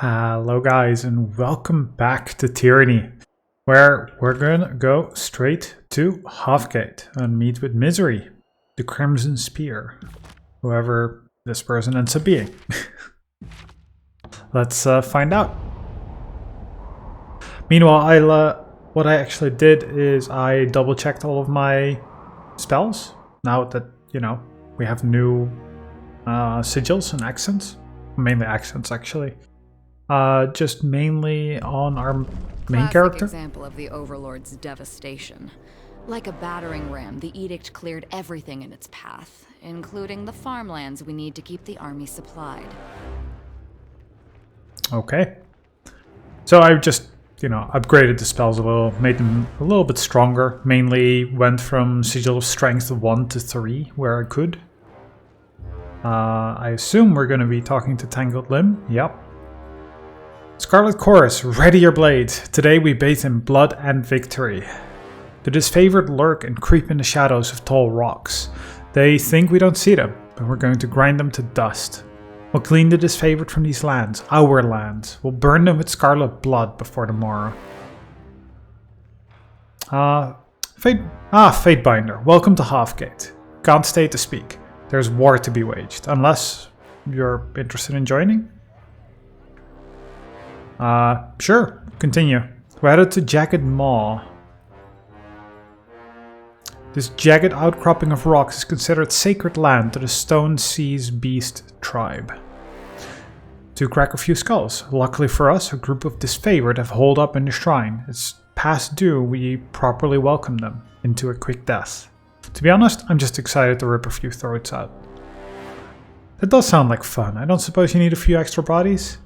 Hello guys and welcome back to Tyranny, where we're gonna go straight to Hofgate and meet with Misery, the Crimson Spear, whoever this person ends up being. Let's find out. Meanwhile, what I actually did is I double checked all of my spells, now that, we have new sigils and accents, mainly accents actually. Just mainly on our main character. Example of the Overlord's devastation. Like a battering ram, the Edict cleared everything in its path, including the farmlands we need to keep the army supplied. Okay. So I just, upgraded the spells a little, made them a little bit stronger. Mainly went from Sigil of Strength 1 to 3, where I could. I assume we're going to be talking to Tangled Limb. Yep. Scarlet Chorus, ready your blade. Today we bathe in blood and victory. The disfavored lurk and creep in the shadows of tall rocks. They think we don't see them, but we're going to grind them to dust. We'll clean the disfavored from these lands, our lands. We'll burn them with scarlet blood before the morrow. Fatebinder, welcome to Hofgate. Can't stay to speak. There's war to be waged, unless you're interested in joining. Sure, continue. We're headed to Jagged Maw. This jagged outcropping of rocks is considered sacred land to the Stone Seas Beast tribe. To crack a few skulls. Luckily for us, a group of disfavored have holed up in the shrine. It's past due we properly welcome them into a quick death. To be honest, I'm just excited to rip a few throats out. That does sound like fun. I don't suppose you need a few extra bodies?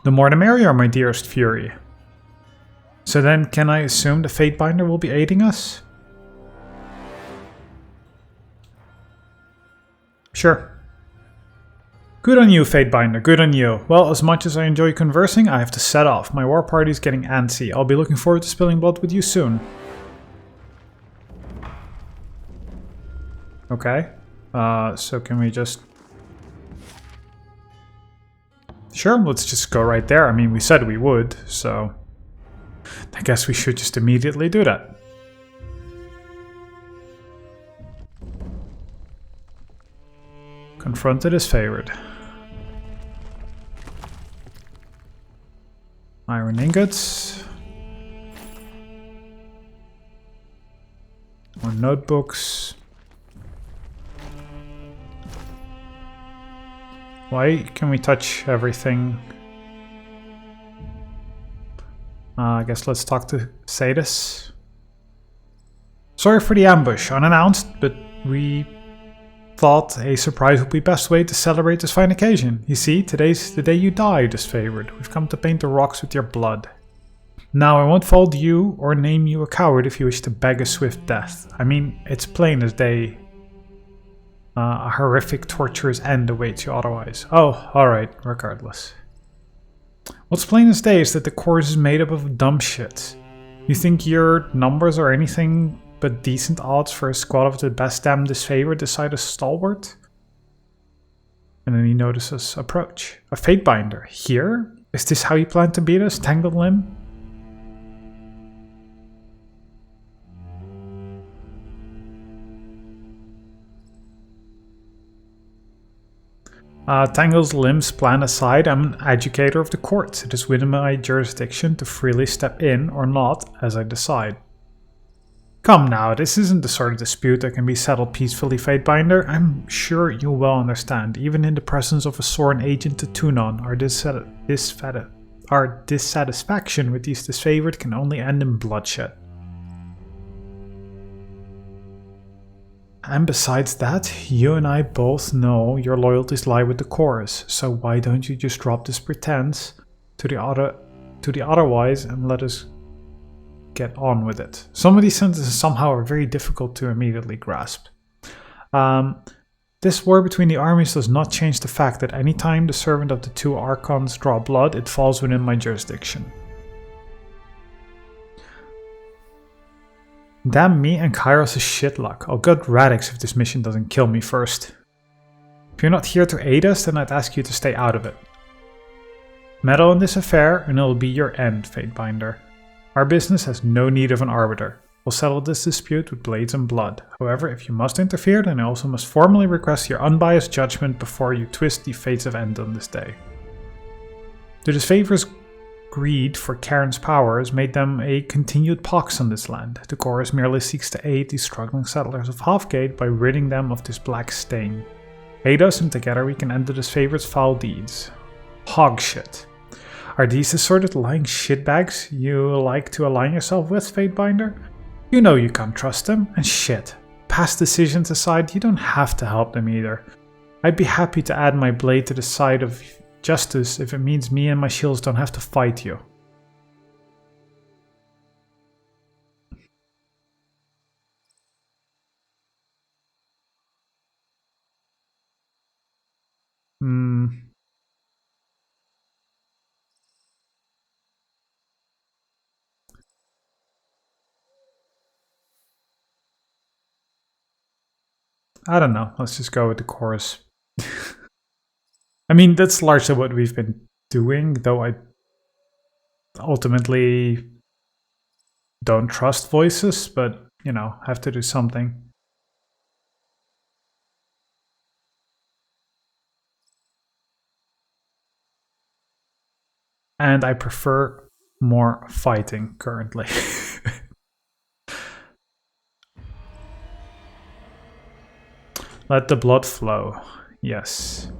The more the merrier, my dearest Fury. So then, can I assume the Fatebinder will be aiding us? Sure. Good on you, Fatebinder, good on you. Well, as much as I enjoy conversing, I have to set off. My war party's getting antsy. I'll be looking forward to spilling blood with you soon. Okay. So can we just... Sure, let's just go right there. I mean, we said we would, so... I guess we should just immediately do that. Confronted as favored. Iron ingots. More notebooks. Why can we touch everything? I guess let's talk to Sadis. Sorry for the ambush, unannounced, but we thought a surprise would be best way to celebrate this fine occasion. You see, today's the day you die, disfavored. We've come to paint the rocks with your blood. Now, I won't fault you or name you a coward if you wish to beg a swift death. I mean, it's plain as day. A horrific, torturous end awaits you otherwise. Oh, alright, regardless. What's plain as day is that the course is made up of dumb shit. You think your numbers are anything but decent odds for a squad of the best damn disfavored decide a stalwart? And then he notices approach. A Fatebinder. Here? Is this how you plan to beat us, Tangled Limb? Tangled Limb's plan aside, I'm an educator of the courts. It is within my jurisdiction to freely step in or not, as I decide. Come now, this isn't the sort of dispute that can be settled peacefully, Fatebinder. I'm sure you'll well understand, even in the presence of a sworn agent to Tunon, our dissatisfaction with these disfavored can only end in bloodshed. And besides that, you and I both know your loyalties lie with the chorus, so why don't you just drop this pretense to the otherwise and let us get on with it. Some of these sentences somehow are very difficult to immediately grasp. This war between the armies does not change the fact that any time the servant of the two archons draw blood, it falls within my jurisdiction. Damn me and Kairos' shit luck. I'll gut Radix if this mission doesn't kill me first. If you're not here to aid us, then I'd ask you to stay out of it. Meddle in this affair and it'll be your end, Fatebinder. Our business has no need of an arbiter. We'll settle this dispute with blades and blood. However, if you must interfere, then I also must formally request your unbiased judgment before you twist the fates of End on this day. To this favor's greed for Karen's power has made them a continued pox on this land. The chorus merely seeks to aid the struggling settlers of Halfgate by ridding them of this black stain. Aid us and together we can end this favorite's foul deeds. Hog shit. Are these the sort of lying shitbags you like to align yourself with, Fatebinder? You know you can't trust them, and shit. Past decisions aside, you don't have to help them either. I'd be happy to add my blade to the side of justice if it means me and my shields don't have to fight you. I don't know. Let's just go with the chorus. I mean, that's largely what we've been doing, though I ultimately don't trust voices, but, you know, have to do something. And I prefer more fighting currently. Let the blood flow. Yes.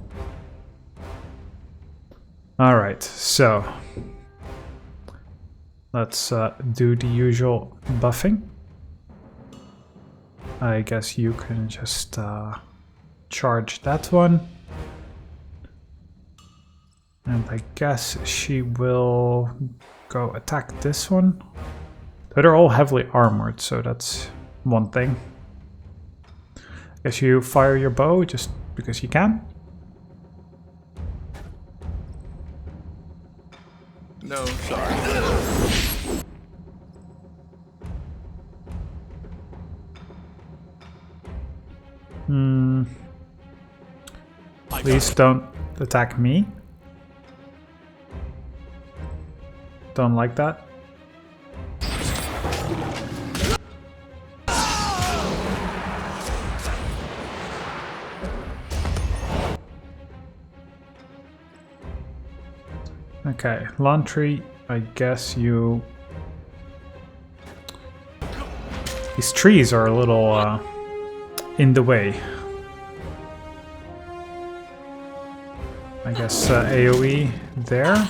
Alright, so let's do the usual buffing. I guess you can just charge that one. And I guess she will go attack this one. But they're all heavily armored, so that's one thing. Guess you fire your bow just because you can. No, sorry. Please don't attack me. Don't like that. Okay, Lantry, I guess you... These trees are a little in the way. I guess AoE there.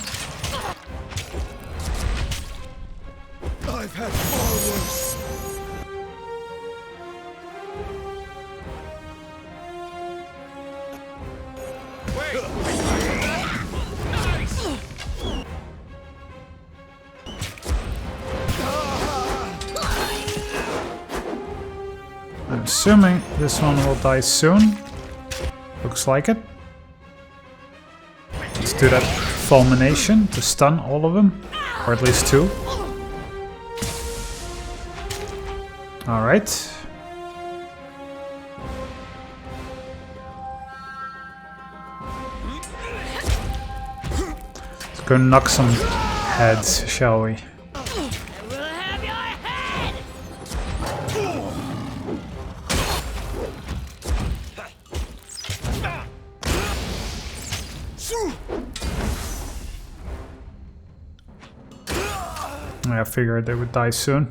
I've had far worse. I'm assuming this one will die soon. Looks like it. Let's do that fulmination to stun all of them, or at least two. Alright. Let's go knock some heads, shall we? I figured they would die soon.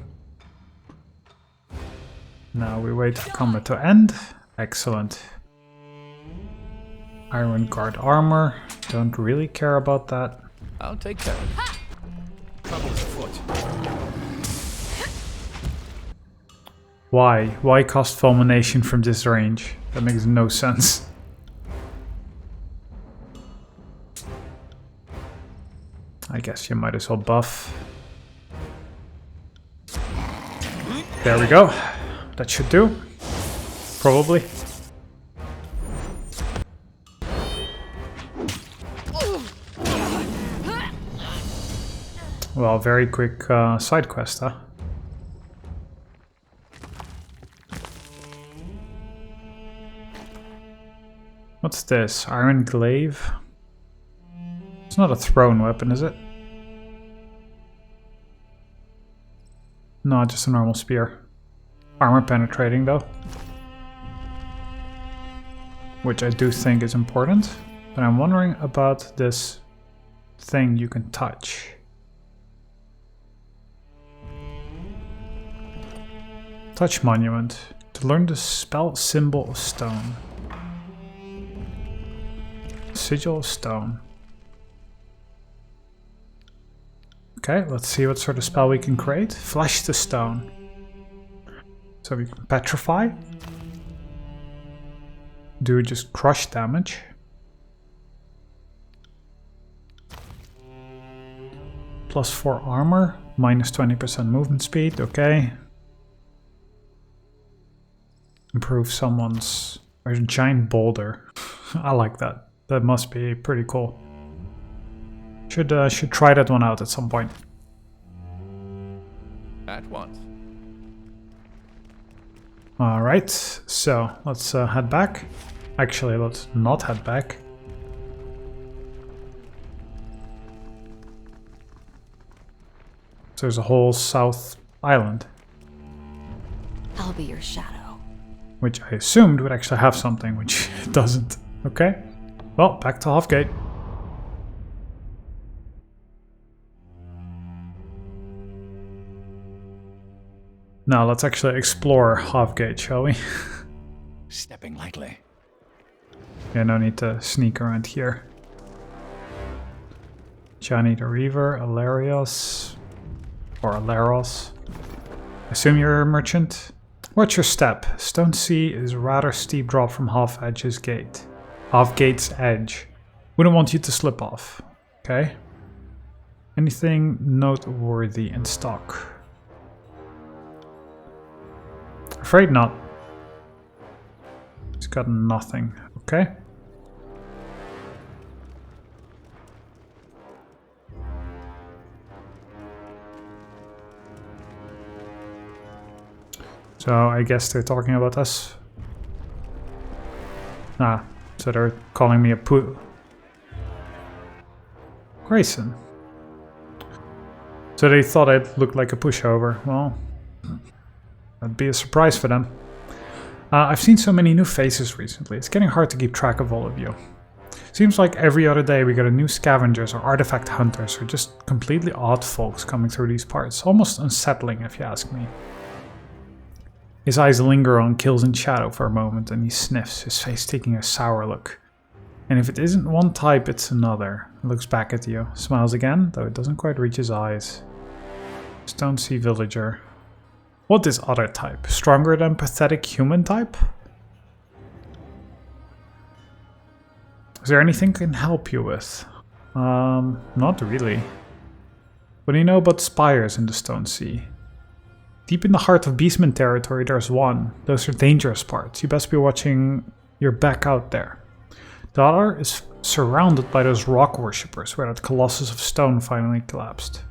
Now we wait for combat to end. Excellent. Iron Guard armor. Don't really care about that. I'll take care of it. Trouble's afoot. Why? Why cast fulmination from this range? That makes no sense. I guess you might as well buff. There we go. That should do. Probably. Well, very quick side quest, huh? What's this? Iron Glaive? It's not a thrown weapon, is it? No, just a normal spear. Armor penetrating though. Which I do think is important. But I'm wondering about this thing you can touch. Touch monument. To learn the spell symbol of stone. Sigil of stone. Okay, let's see what sort of spell we can create. Flesh to stone. So we can petrify. Do just crush damage. Plus 4 armor. Minus 20% movement speed. Okay. Improve someone's... There's a giant boulder. I like that. That must be pretty cool. Should try that one out at some point. At once. Alright, so let's head back. Actually, let's not head back. So there's a whole south island. I'll be your shadow. Which I assumed would actually have something, which it doesn't. Okay. Well, back to Halfgate. Now let's actually explore Halfgate, shall we? Stepping lightly. Yeah, no need to sneak around here. Johnny the Reaver, Alarios. Or Alaros. Assume you're a merchant. Watch your step. Stone Sea is a rather steep drop from Halfgate's edge. Wouldn't want you to slip off. Okay. Anything noteworthy in stock? Afraid not. He's got nothing. Okay. So I guess they're talking about us. Ah, so they're calling me a Grayson. So they thought I'd look like a pushover. Well, that'd be a surprise for them. I've seen so many new faces recently. It's getting hard to keep track of all of you. Seems like every other day we get a new scavengers or artifact hunters or just completely odd folks coming through these parts. Almost unsettling if you ask me. His eyes linger on Kills in Shadow for a moment and he sniffs, his face taking a sour look. And if it isn't one type, it's another. He looks back at you, smiles again, though it doesn't quite reach his eyes. Stone Sea Villager. What is other type? Stronger than pathetic human type? Is there anything I can help you with? Not really. What do you know about spires in the Stone Sea? Deep in the heart of Beastman territory, there's one. Those are dangerous parts. You best be watching your back out there. The other is surrounded by those rock worshippers, where that colossus of stone finally collapsed.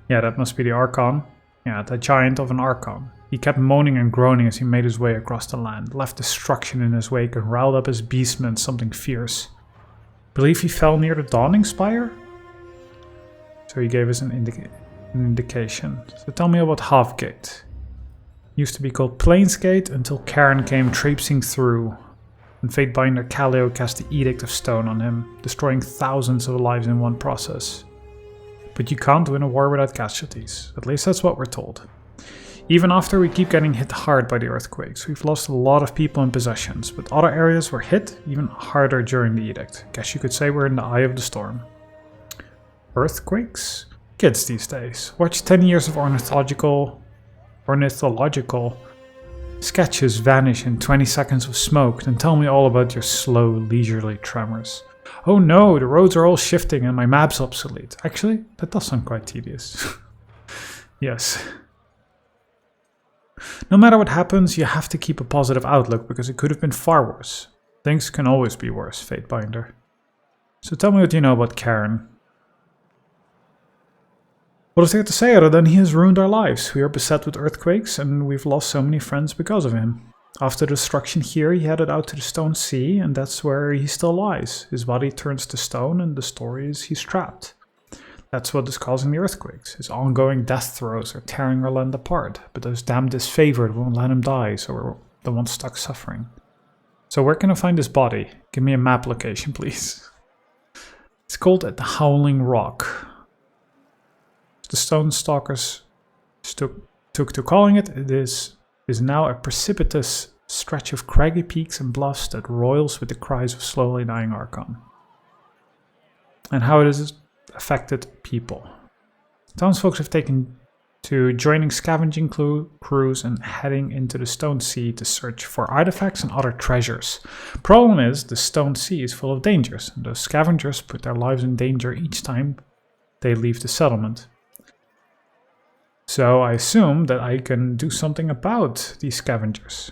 Yeah, that must be the Archon. Yeah, the giant of an Archon. He kept moaning and groaning as he made his way across the land, left destruction in his wake and riled up his beastmen something fierce. Believe he fell near the Dawning Spire? So he gave us an indication. So tell me about Halfgate. Used to be called Plainsgate until Karen came traipsing through, and Fatebinder Callio cast the Edict of Stone on him, destroying thousands of lives in one process. But you can't win a war without casualties. At least that's what we're told. Even after we keep getting hit hard by the earthquakes, we've lost a lot of people and possessions, but other areas were hit even harder during the Edict. Guess you could say we're in the eye of the storm. Earthquakes? Kids these days. Watch 10 years of ornithological sketches vanish in 20 seconds of smoke, then tell me all about your slow, leisurely tremors. Oh no, the roads are all shifting and my map's obsolete. Actually, that does sound quite tedious. Yes. No matter what happens, you have to keep a positive outlook because it could have been far worse. Things can always be worse, Fatebinder. So tell me what you know about Karen. What is there to say other than he has ruined our lives? We are beset with earthquakes and we've lost so many friends because of him. After the destruction here, he headed out to the Stone Sea, and that's where he still lies. His body turns to stone, and the story is he's trapped. That's what is causing the earthquakes. His ongoing death throes are tearing our land apart, but those damn disfavored won't let him die, so we're the ones stuck suffering. So where can I find his body? Give me a map location, please. It's called the Howling Rock. The Stone Stalkers took to calling it. It is now a precipitous stretch of craggy peaks and bluffs that roils with the cries of slowly dying Archon. And how it has affected people. Townsfolk have taken to joining scavenging crews and heading into the Stone Sea to search for artifacts and other treasures. Problem is, the Stone Sea is full of dangers, and those scavengers put their lives in danger each time they leave the settlement. So I assume that I can do something about these scavengers.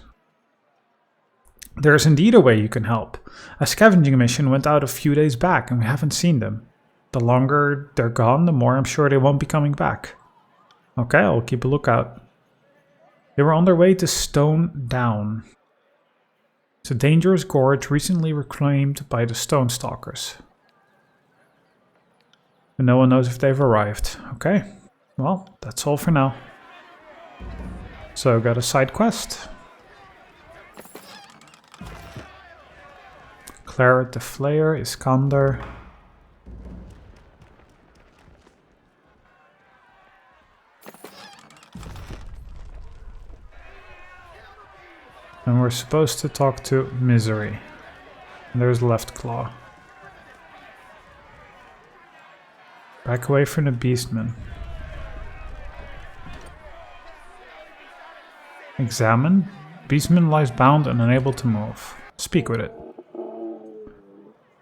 There is indeed a way you can help. A scavenging mission went out a few days back and we haven't seen them. The longer they're gone, the more I'm sure they won't be coming back. Okay, I'll keep a lookout. They were on their way to Stone Down. It's a dangerous gorge recently reclaimed by the Stone Stalkers. And no one knows if they've arrived. Okay, well, that's all for now. So, got a side quest. Claret the Flayer, Iskander. And we're supposed to talk to Misery. And there's Left Claw. Back away from the Beastman. Examine. Beastman lies bound and unable to move. Speak with it.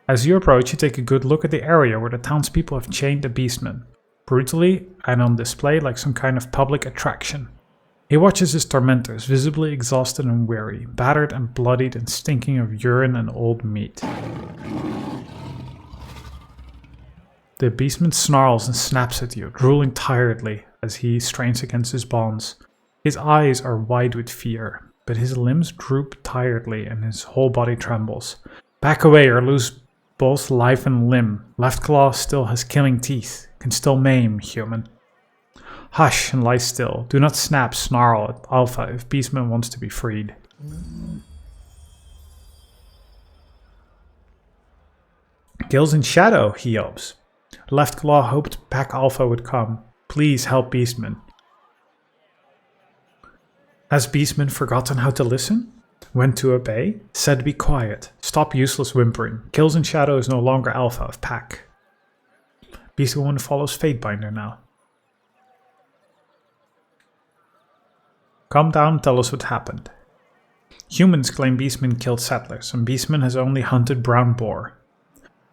As you approach, you take a good look at the area where the townspeople have chained the Beastman, brutally and on display like some kind of public attraction. He watches his tormentors, visibly exhausted and weary, battered and bloodied and stinking of urine and old meat. The Beastman snarls and snaps at you, drooling tiredly as he strains against his bonds. His eyes are wide with fear, but his limbs droop tiredly and his whole body trembles. Back away or lose both life and limb. Left Claw still has killing teeth, can still maim, human. Hush and lie still. Do not snarl at Alpha if Beastman wants to be freed. Kills in shadow, he yelps. Left Claw hoped Pack Alpha would come. Please help Beastman. Has Beastman forgotten how to listen? When to obey? Said be quiet. Stop useless whimpering. Kills in shadow is no longer Alpha of Pack. Beastman follows Fatebinder now. Calm down and tell us what happened. Humans claim Beastman killed settlers, and Beastman has only hunted brown boar.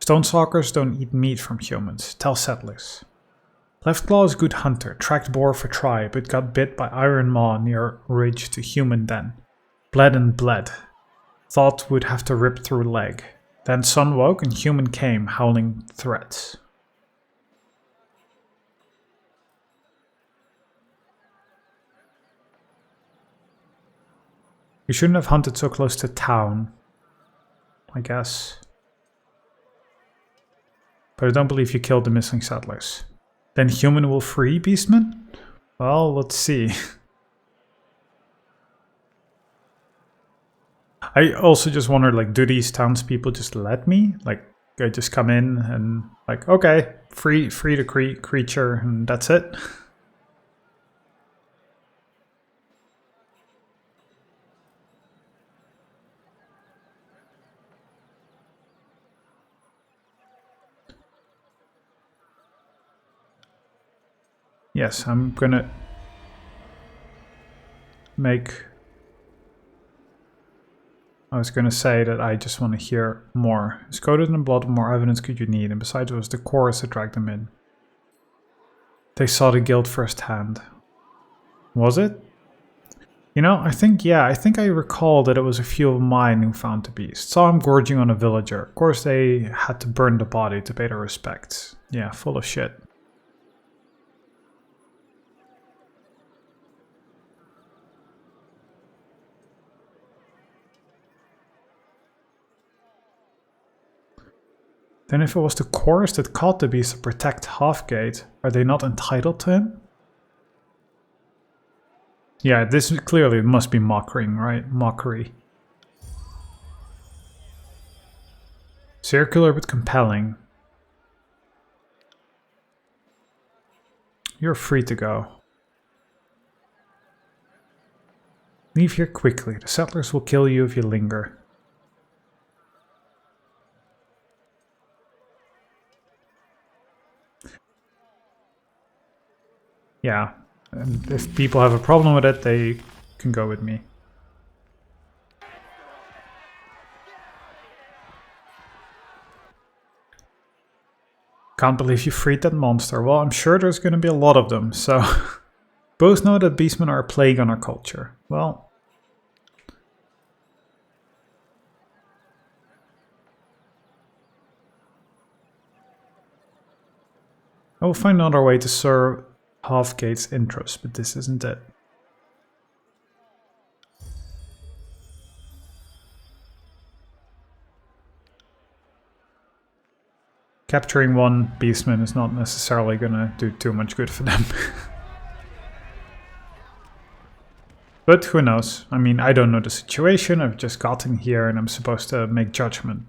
Stonestalkers don't eat meat from humans, tell settlers. Left Claw is a good hunter, tracked boar for try, but got bit by Iron Maw near ridge to human den. Bled and bled. Thought would have to rip through leg. Then sun woke and human came, howling threats. You shouldn't have hunted so close to town, I guess. But I don't believe you killed the missing settlers. Then human will free Beastman? Well, let's see. I also just wonder, like, do these townspeople just let me? Like, I just come in and, like, okay, free the creature, and that's it? Yes, I'm gonna make... I was gonna say that I just want to hear more. It's coated in blood, what more evidence could you need? And besides, it was the chorus that dragged them in. They saw the guild firsthand. Was it? You know, I think I recall that it was a few of mine who found the beast. Saw him gorging on a villager. Of course, they had to burn the body to pay their respects. Yeah, full of shit. Then if it was the chorus that caught the beast to protect Halfgate, are they not entitled to him? Yeah, this clearly must be mocking, right? Mockery. Circular but compelling. You're free to go. Leave here quickly. The settlers will kill you if you linger. Yeah, and if people have a problem with it, they can go with me. Can't believe you freed that monster. Well, I'm sure there's going to be a lot of them, so... Both know that beastmen are a plague on our culture. Well... I will find another way to serve Halfgate's interests, but this isn't it. Capturing one beastman is not necessarily gonna do too much good for them. But who knows? I mean, I don't know the situation, I've just gotten here and I'm supposed to make judgment.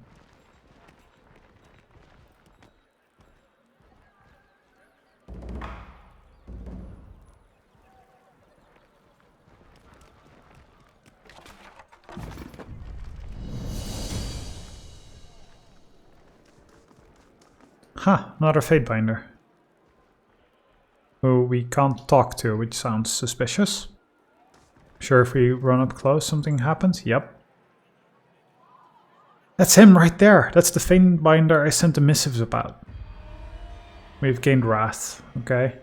Ha, another Fatebinder. Who we can't talk to, which sounds suspicious. Sure, if we run up close, something happens? Yep. That's him right there. That's the Fatebinder I sent the missives about. We've gained wrath, okay.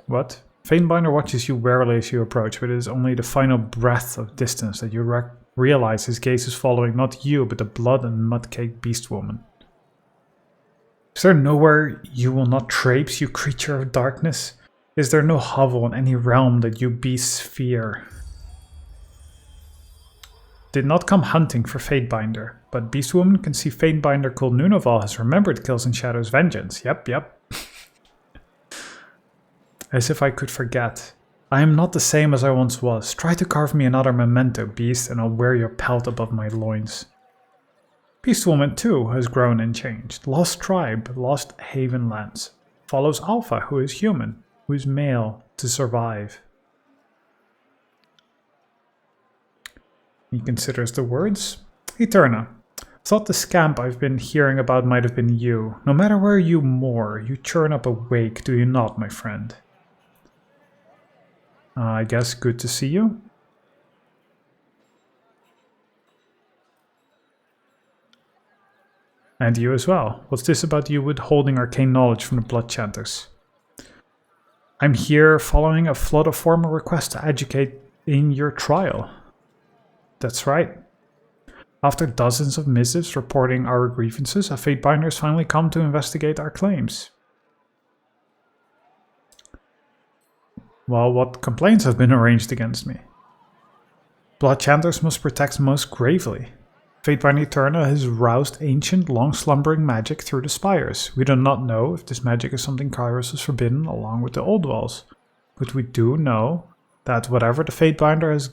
What? Fatebinder watches you warily as you approach, but it is only the final breath of distance that you realize his gaze is following not you, but the blood and mud-caked beast woman. Is there nowhere you will not traipse, you creature of darkness? Is there no hovel in any realm that you beasts fear? Did not come hunting for Fatebinder, but Beastwoman can see Fatebinder called Nunoval has remembered Kills and Shadows' vengeance. Yep. As if I could forget. I am not the same as I once was. Try to carve me another memento, beast, and I'll wear your pelt above my loins. Beastwoman too has grown and changed. Lost tribe, lost haven lands. Follows Alpha, who is human, who is male, to survive. He considers the words. Eterna. Thought the scamp I've been hearing about might have been you. No matter where you moor, you churn up a wake, do you not, my friend? I guess good to see you. And you as well. What's this about you withholding arcane knowledge from the Blood Chanters? I'm here following a flood of formal requests to educate in your trial. That's right. After dozens of missives reporting our grievances, a Fatebinder has finally come to investigate our claims. Well, what complaints have been arranged against me? Blood Chanters must protect most gravely. Fatebinder Eterna has roused ancient, long-slumbering magic through the spires. We do not know if this magic is something Kairos has forbidden along with the old walls. But we do know that whatever the Fatebinder has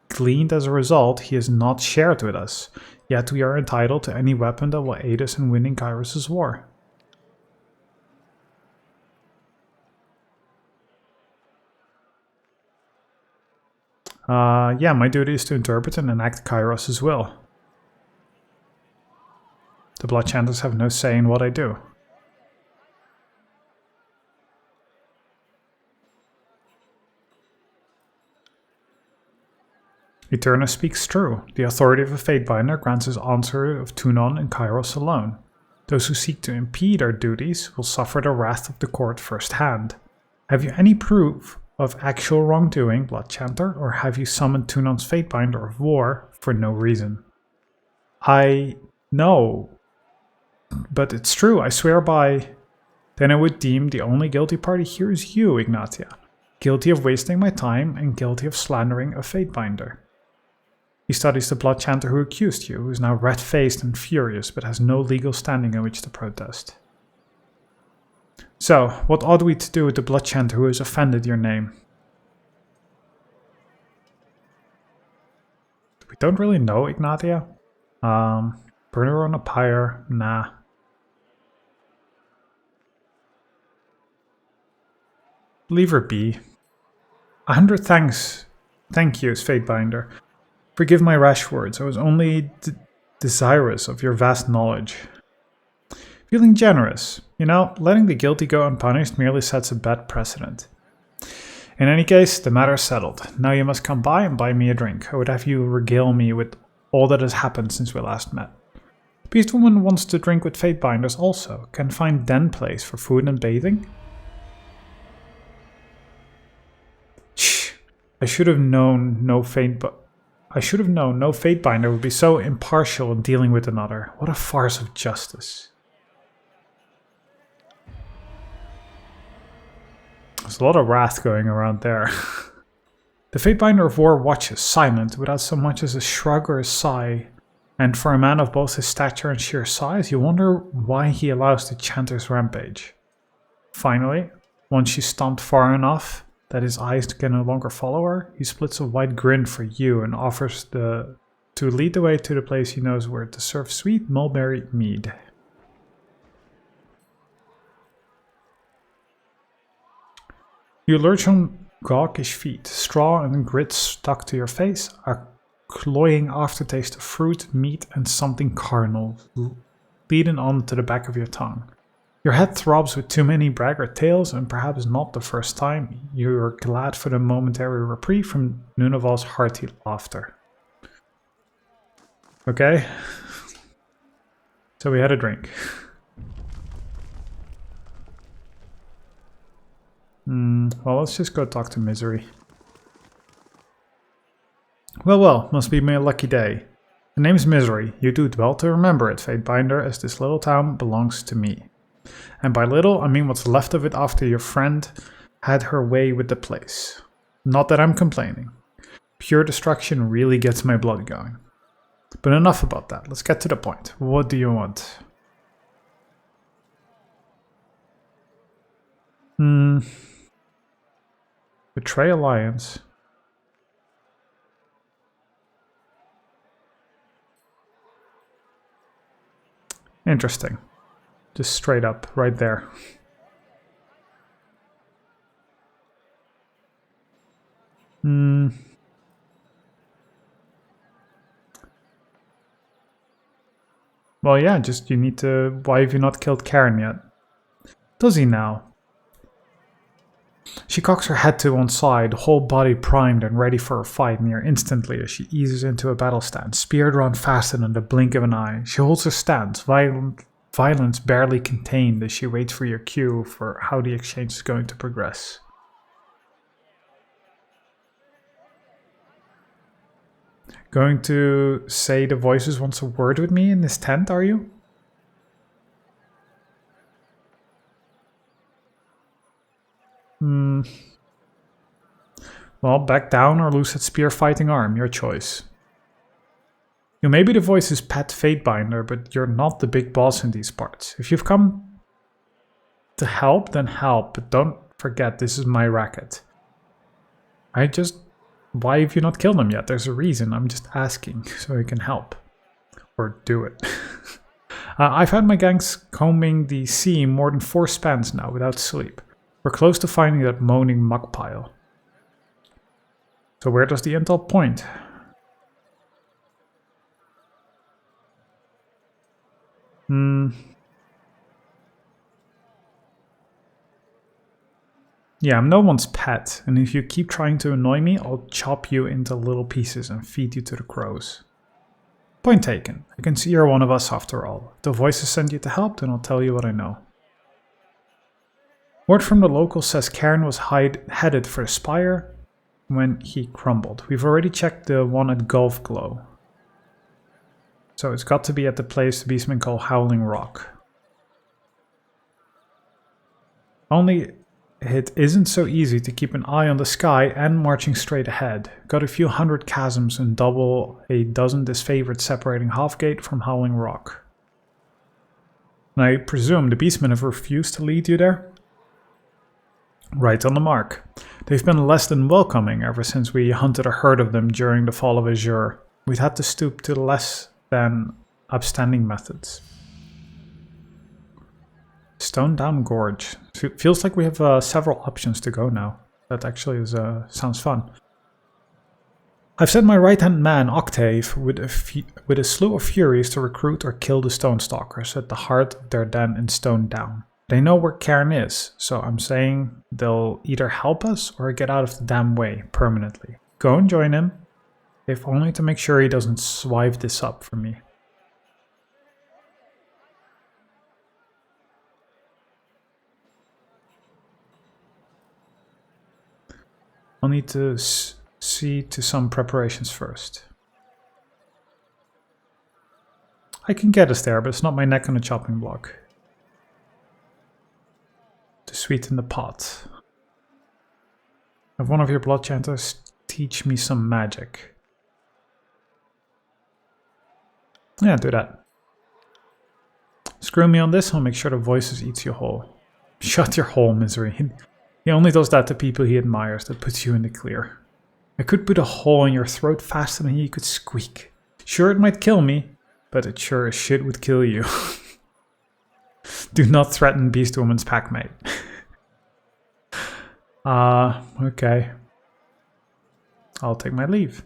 gleaned as a result, he has not shared with us. Yet we are entitled to any weapon that will aid us in winning Kairos' war. Yeah, my duty is to interpret and enact Kairos' will. The Blood Chanters have no say in what I do. Eterna speaks true. The authority of a Fatebinder grants his answer of Tunon and Kairos alone. Those who seek to impede our duties will suffer the wrath of the court firsthand. Have you any proof of actual wrongdoing, Blood Chanter, or have you summoned Tunon's Fatebinder of war for no reason? I know, but it's true, I swear by... Then I would deem the only guilty party here is you, Ignatia. Guilty of wasting my time and guilty of slandering a Fatebinder. He studies the blood chanter who accused you, who is now red-faced and furious, but has no legal standing in which to protest. So, what ought we to do with the blood chanter who has offended your name? We don't really know, Ignatia. Burn her on a pyre? Nah. Leave her be. 100 thanks. Thank yous, Fatebinder. Forgive my rash words. I was only desirous of your vast knowledge. Feeling generous. You know, letting the guilty go unpunished merely sets a bad precedent. In any case, the matter is settled. Now you must come by and buy me a drink. I would have you regale me with all that has happened since we last met. The beast woman wants to drink with Fatebinders also. Can find den place for food and bathing? Shh. I should have known no Fatebinder would be so impartial in dealing with another. What a farce of justice. There's a lot of wrath going around there. The Fatebinder of War watches, silent, without so much as a shrug or a sigh. And for a man of both his stature and sheer size, you wonder why he allows the Chanter's rampage. Finally, once she stomped far enough that his eyes can no longer follow her, he splits a wide grin for you and offers to lead the way to the place he knows where to serve sweet mulberry mead. You lurch on gawkish feet, straw and grit stuck to your face, a cloying aftertaste of fruit, meat and something carnal, leading on to the back of your tongue. Your head throbs with too many braggart tales, and perhaps not the first time, you are glad for the momentary reprieve from Nunaval's hearty laughter. Okay. So we had a drink. Well, let's just go talk to Misery. Well, must be my lucky day. The name's Misery. You do well to remember it, Fatebinder, as this little town belongs to me. And by little, I mean what's left of it after your friend had her way with the place. Not that I'm complaining. Pure destruction really gets my blood going. But enough about that. Let's get to the point. What do you want? Betray alliance. Interesting. Just straight up, right there. Well, yeah, just you need to... Why have you not killed Karen yet? Does he now? She cocks her head to one side, whole body primed and ready for a fight near instantly as she eases into a battle stance, spear drawn faster than the blink of an eye. She holds her stance, violence barely contained as she waits for your cue for how the exchange is going to progress. Going to say the voices wants a word with me in this tent, are you? Well, back down or lose that spear fighting arm, your choice. You may be the voice's pet Fatebinder, but you're not the big boss in these parts. If you've come to help, then help, but don't forget this is my racket. Why have you not killed him yet? There's a reason, I'm just asking, so you can help. Or do it. I've had my gangs combing the sea more than 4 spans now, without sleep. We're close to finding that moaning muck pile. So where does the intel point? Yeah, I'm no one's pet, and if you keep trying to annoy me, I'll chop you into little pieces and feed you to the crows. Point taken. I can see you're one of us after all. If the voices send you to help, then I'll tell you what I know. Word from the locals says Karen was headed for the Spire when he crumbled. We've already checked the one at Gulf Glow. So it's got to be at the place the beastmen call Howling Rock. Only it isn't so easy to keep an eye on the sky and marching straight ahead. Got a few hundred chasms and double a dozen disfavored separating Halfgate from Howling Rock. And I presume the beastmen have refused to lead you there? Right on the mark. They've been less than welcoming ever since we hunted a herd of them during the fall of Azure. We'd had to stoop to less than upstanding methods. Stone Down Gorge. Feels like we have several options to go now. That actually is sounds fun. I've sent my right-hand man, Octave, with a slew of furies to recruit or kill the Stone Stalkers at the heart of their den in Stone Down. They know where Cairn is, so I'm saying they'll either help us or get out of the damn way permanently. Go and join him, if only to make sure he doesn't swipe this up for me. I'll need to see to some preparations first. I can get us there, but it's not my neck on a chopping block. To sweeten the pot. Have one of your blood chanters teach me some magic. Yeah, do that. Screw me on this, I'll make sure the voices eats you whole. Shut your hole, Misery. He only does that to people he admires. That puts you in the clear. I could put a hole in your throat faster than he could squeak. Sure, it might kill me, but it sure as shit would kill you. Do not threaten Beastwoman's packmate. Okay. I'll take my leave.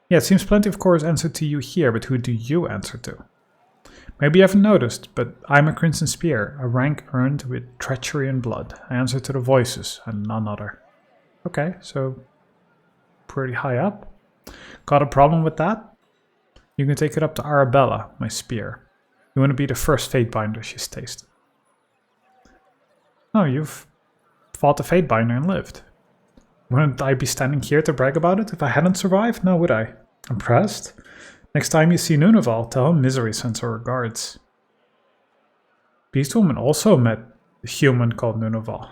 Yeah, it seems plenty of cores answer to you here, but who do you answer to? Maybe you haven't noticed, but I'm a Crimson Spear, a rank earned with treachery and blood. I answer to the voices and none other. Okay, so pretty high up. Got a problem with that? You can take it up to Arabella, my spear. You want to be the first Fatebinder she's tasted. Oh, you've fought a Fatebinder and lived. Wouldn't I be standing here to brag about it if I hadn't survived? No, would I? Impressed? Next time you see Nunaval, tell him Misery sends her regards. Beastwoman also met a human called Nunaval.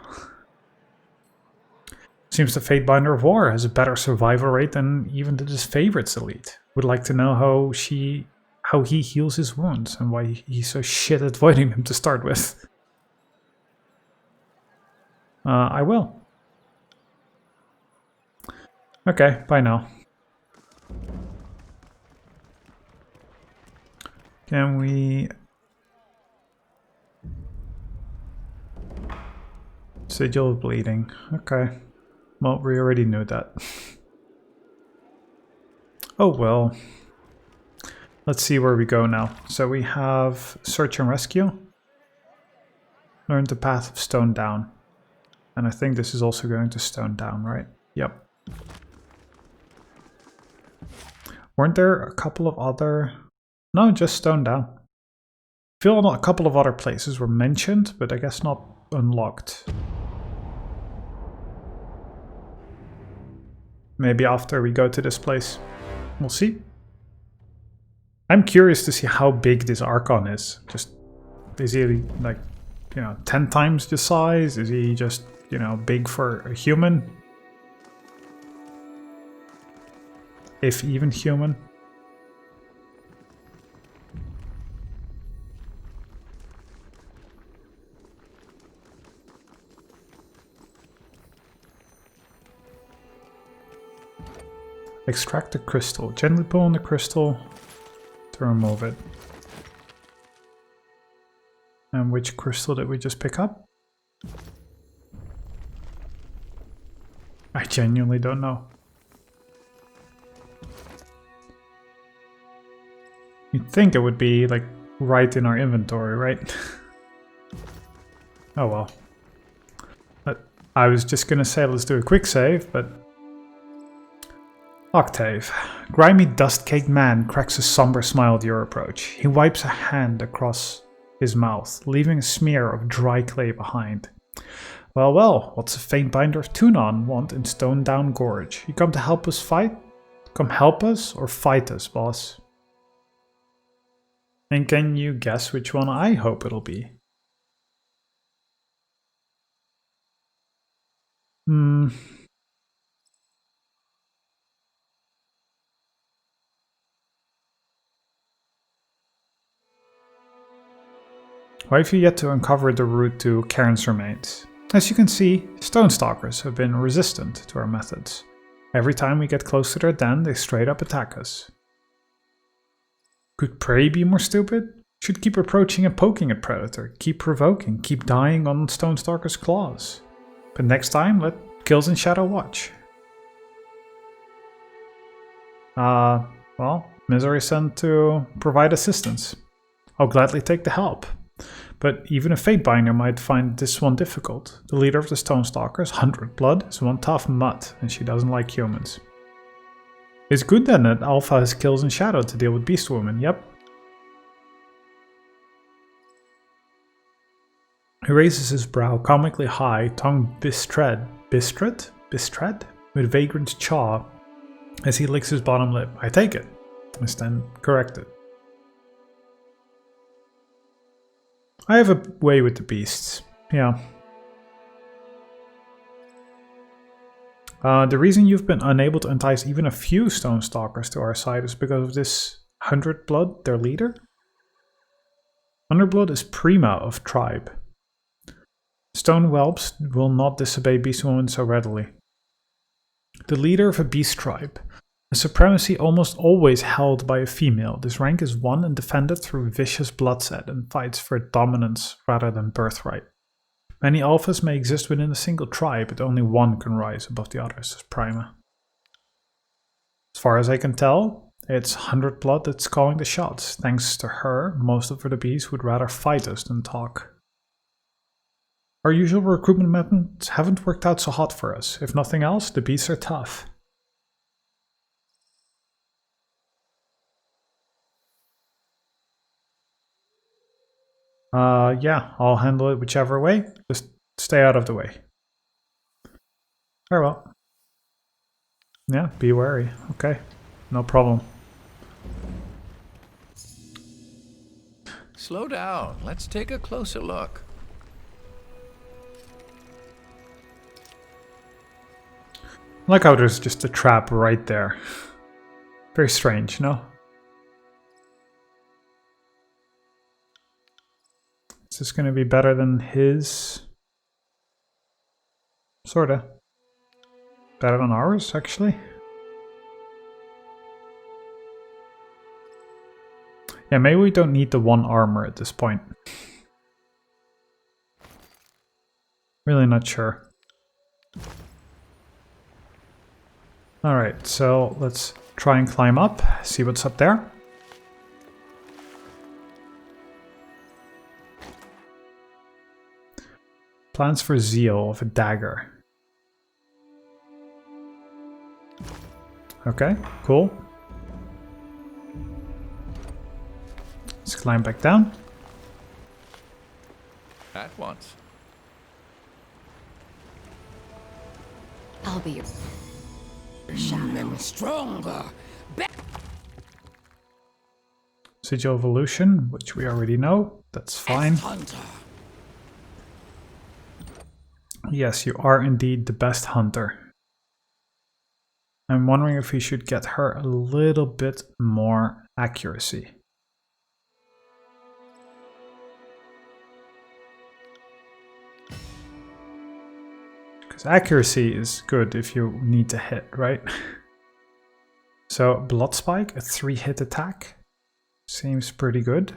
Seems the Fatebinder of War has a better survival rate than even the Disfavorited's elite. Would like to know how he heals his wounds and why he's so shit at avoiding them to start with. I will. Okay, bye now. Can we... Sigil of Bleeding. Okay. Well, we already knew that. Oh well. Let's see where we go now. So we have Search and Rescue. Learn the path of Stone Down. And I think this is also going to Stone Down, right? Yep. Weren't there a couple of other... No, just Stone Down. I feel a couple of other places were mentioned, but I guess not unlocked. Maybe after we go to this place. We'll see. I'm curious to see how big this Archon is. Just, is he like, 10 times the size? Is he just, big for a human? If even human. Extract the crystal. Gently pull on the crystal to remove it. And which crystal did we just pick up? I genuinely don't know. You'd think it would be like right in our inventory, right? Oh well. But I was just gonna say let's do a quick save, but... Octave. Grimy dust-caked man cracks a somber smile at your approach. He wipes a hand across his mouth, leaving a smear of dry clay behind. Well, well, what's a Fatebinder of Tunon want in Stone Down Gorge? You come to help us fight? Come help us or fight us, boss? And can you guess which one I hope it'll be? Why have you yet to uncover the route to Cairn's remains? As you can see, Stonestalkers have been resistant to our methods. Every time we get close to their den, they straight up attack us. Could prey be more stupid? Should keep approaching and poking at Predator, keep provoking, keep dying on Stonestalker's claws. But next time, let Kills in Shadow watch. Well, Misery sent to provide assistance. I'll gladly take the help. But even a Fatebinder might find this one difficult. The leader of the Stonestalkers, 100 Blood, is one tough mutt, and she doesn't like humans. It's good then that Alpha has Kills in Shadow to deal with Beastwoman, yep. He raises his brow comically high, tongue bistred, with vagrant chaw, as he licks his bottom lip. I take it. I stand corrected. I have a way with the beasts. Yeah. The reason you've been unable to entice even a few Stonestalkers to our side is because of this 100 Blood, their leader. 100 Blood is prima of tribe. Stone whelps will not disobey Beastwoman so readily. The leader of a beast tribe. A supremacy almost always held by a female. This rank is won and defended through vicious bloodshed and fights for dominance rather than birthright. Many alphas may exist within a single tribe, but only one can rise above the others as Prima. As far as I can tell, it's 100 Blood that's calling the shots. Thanks to her, most of the beasts would rather fight us than talk. Our usual recruitment methods haven't worked out so hot for us. If nothing else, the beasts are tough. Yeah, I'll handle it whichever way. Just stay out of the way. Very well. Yeah, be wary. Okay, no problem. Slow down. Let's take a closer look. I like how there's just a trap right there. Very strange, no? Is this going to be better than his? Sorta. Better than ours, actually. Yeah, maybe we don't need the one armor at this point. Really not sure. Alright, so let's try and climb up, see what's up there. Plans for Zeal of a dagger. Okay, cool. Let's climb back down. At once. I'll be your shadow. Stronger. Sigil Evolution, which we already know. That's fine. Hunter. Yes, you are indeed the best hunter. I'm wondering if we should get her a little bit more accuracy. Because accuracy is good if you need to hit, right? So Blood Spike, a 3-hit attack. Seems pretty good.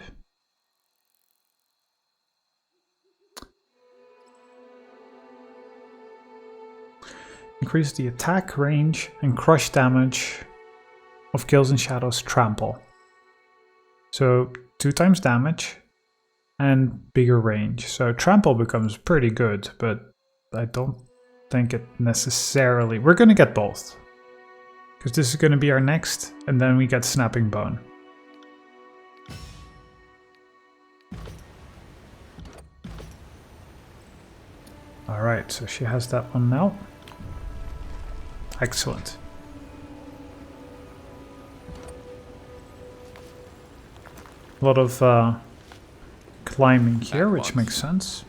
Increase the attack range and crush damage of Kills in Shadow's Trample. So 2 times damage and bigger range. So Trample becomes pretty good, but I don't think it necessarily... We're going to get both. Because this is going to be our next, and then we get Snapping Bone. Alright, so she has that one now. Excellent. A lot of climbing here, That which once. makes sense.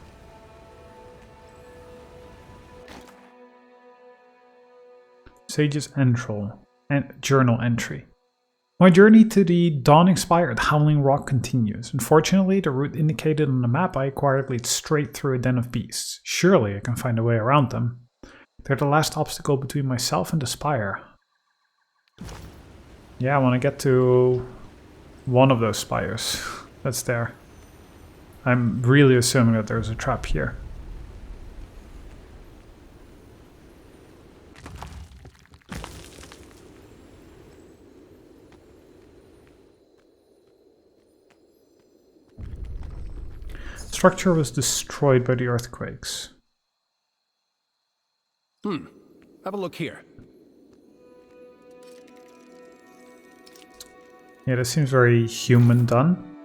Sage's journal entry. My journey to the Dawning Spire at Howling Rock continues. Unfortunately, the route indicated on the map I acquired leads straight through a den of beasts. Surely I can find a way around them. They're the last obstacle between myself and the spire. Yeah, I want to get to one of those spires that's there. I'm really assuming that there's a trap here. Structure was destroyed by the earthquakes. Have a look here. Yeah, this seems very human done.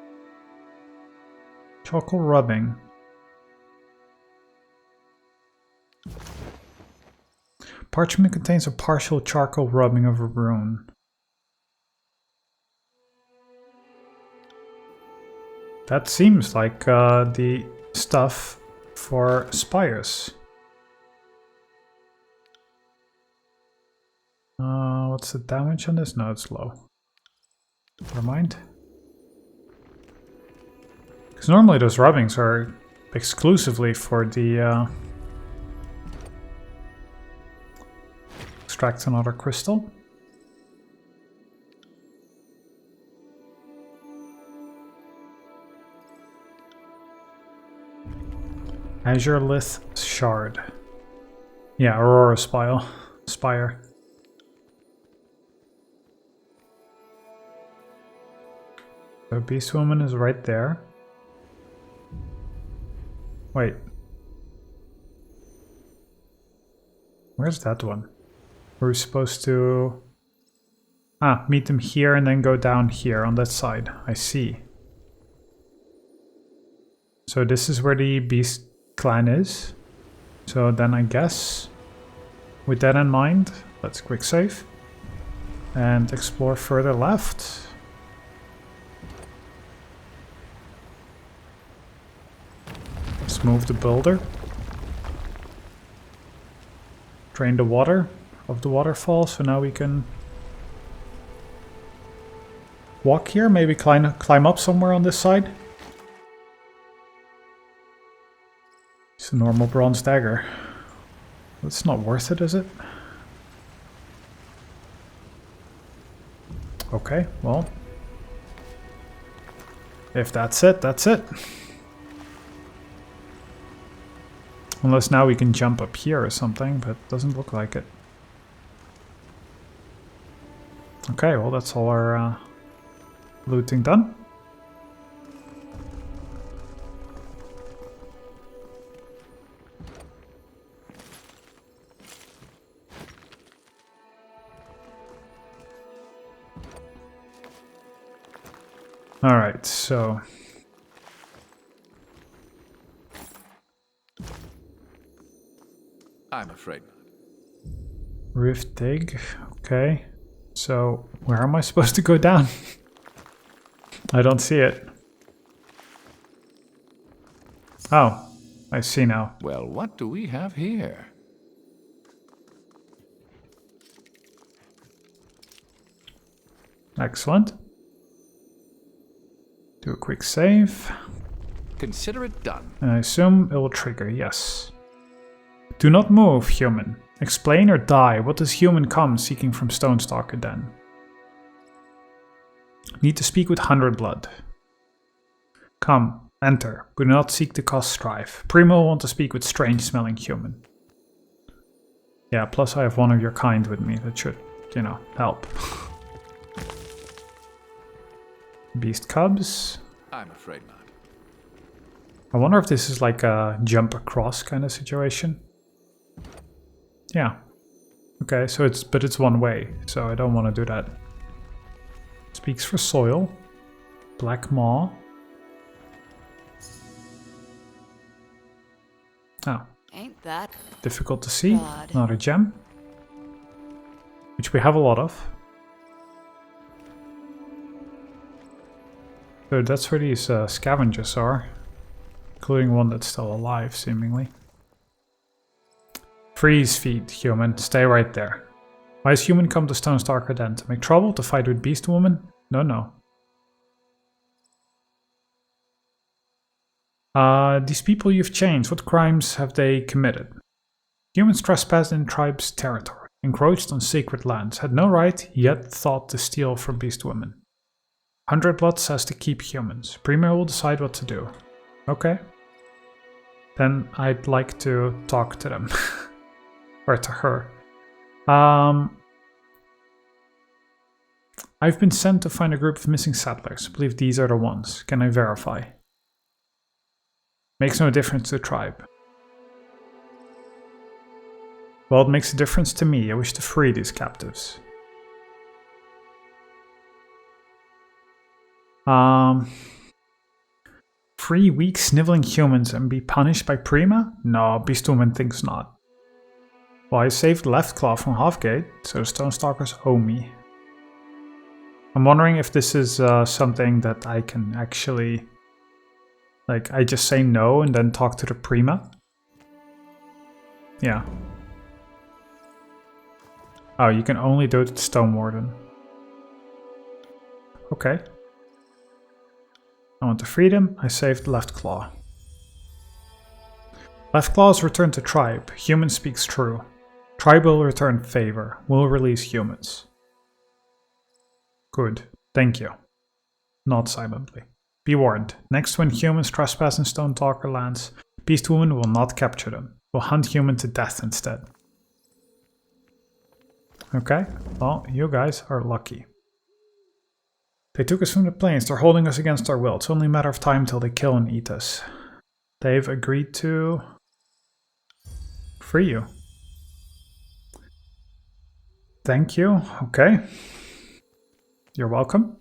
Charcoal rubbing. Parchment contains a partial charcoal rubbing of a rune. That seems like the stuff for spires. What's the damage on this? No, it's low. Never mind. Because normally those rubbings are exclusively for the extract another crystal. Azure Lith Shard. Yeah, Aurora Spire. The Beast Woman is right there. Wait. Where's that one? We're supposed to... meet them here and then go down here on that side. I see. So this is where the Beast Clan is. So then I guess, with that in mind, let's quick save. And explore further left. Let's move the boulder. Drain the water of the waterfall, so now we can walk here, maybe climb up somewhere on this side. It's a normal bronze dagger. It's not worth it, is it? Okay, well, if that's it, that's it. Unless now we can jump up here or something, but it doesn't look like it. Okay, well, that's all our looting done. Alright, so... I'm afraid not. Rift dig, okay. So, where am I supposed to go down? I don't see it. Oh, I see now. Well, what do we have here? Excellent. Do a quick save. Consider it done. And I assume it will trigger, yes. Do not move, human. Explain or die. What does human come seeking from Stonestalker then? Need to speak with 100 blood. Come, enter. We do not seek to cause strife. Primo will want to speak with strange-smelling human. Yeah, plus I have one of your kind with me. That should, you know, help. Beast cubs. I'm afraid not. I wonder if this is like a jump across kind of situation. Yeah. Okay, so it's one way, so I don't want to do that. Speaks for soil. Black maw. Oh. Ain't that Difficult to see. God. Not a gem. Which we have a lot of. So that's where these scavengers are. Including one that's still alive, seemingly. Freeze feed, human. Stay right there. Why has human come to Stonestalker then? To make trouble? To fight with Beast Woman? No, no. These people you've changed, what crimes have they committed? Humans trespassed in tribe's territory, encroached on sacred lands, had no right, yet thought to steal from Beast Woman. 100 Blood says to keep humans. Premier will decide what to do. Okay. Then I'd like to talk to them. Or to her. I've been sent to find a group of missing settlers. I believe these are the ones. Can I verify? Makes no difference to the tribe. Well, it makes a difference to me. I wish to free these captives. Free weak sniveling humans and be punished by Prima? No, Beast Woman thinks not. Well, I saved Left Claw from Halfgate, so the Stonestalkers owe me. I'm wondering if this is something that I can actually... Like, I just say no and then talk to the Prima? Yeah. Oh, you can only do it to Stone Warden. Okay. I want to free them. I saved Left Claw. Left Claw's returned to tribe. Human speaks true. Tribe will return favor. Will release humans. Good. Thank you. Nod silently. Be warned. Next, when humans trespass in Stonestalker lands, Beast Woman will not capture them. Will hunt human to death instead. Okay. Well, you guys are lucky. They took us from the plains. They're holding us against our will. It's only a matter of time till they kill and eat us. They've agreed to free you. Thank you. Okay. You're welcome.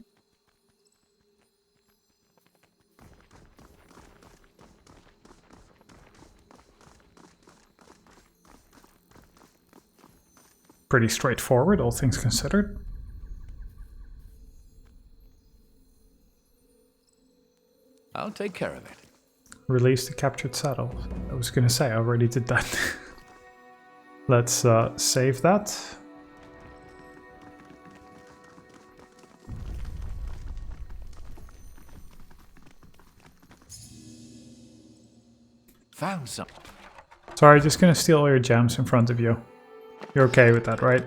Pretty straightforward, all things considered. I'll take care of it. Release the captured saddle. I was gonna say, I already did that. Let's save that. Found some. Sorry, just gonna steal all your gems in front of you. You're okay with that, right?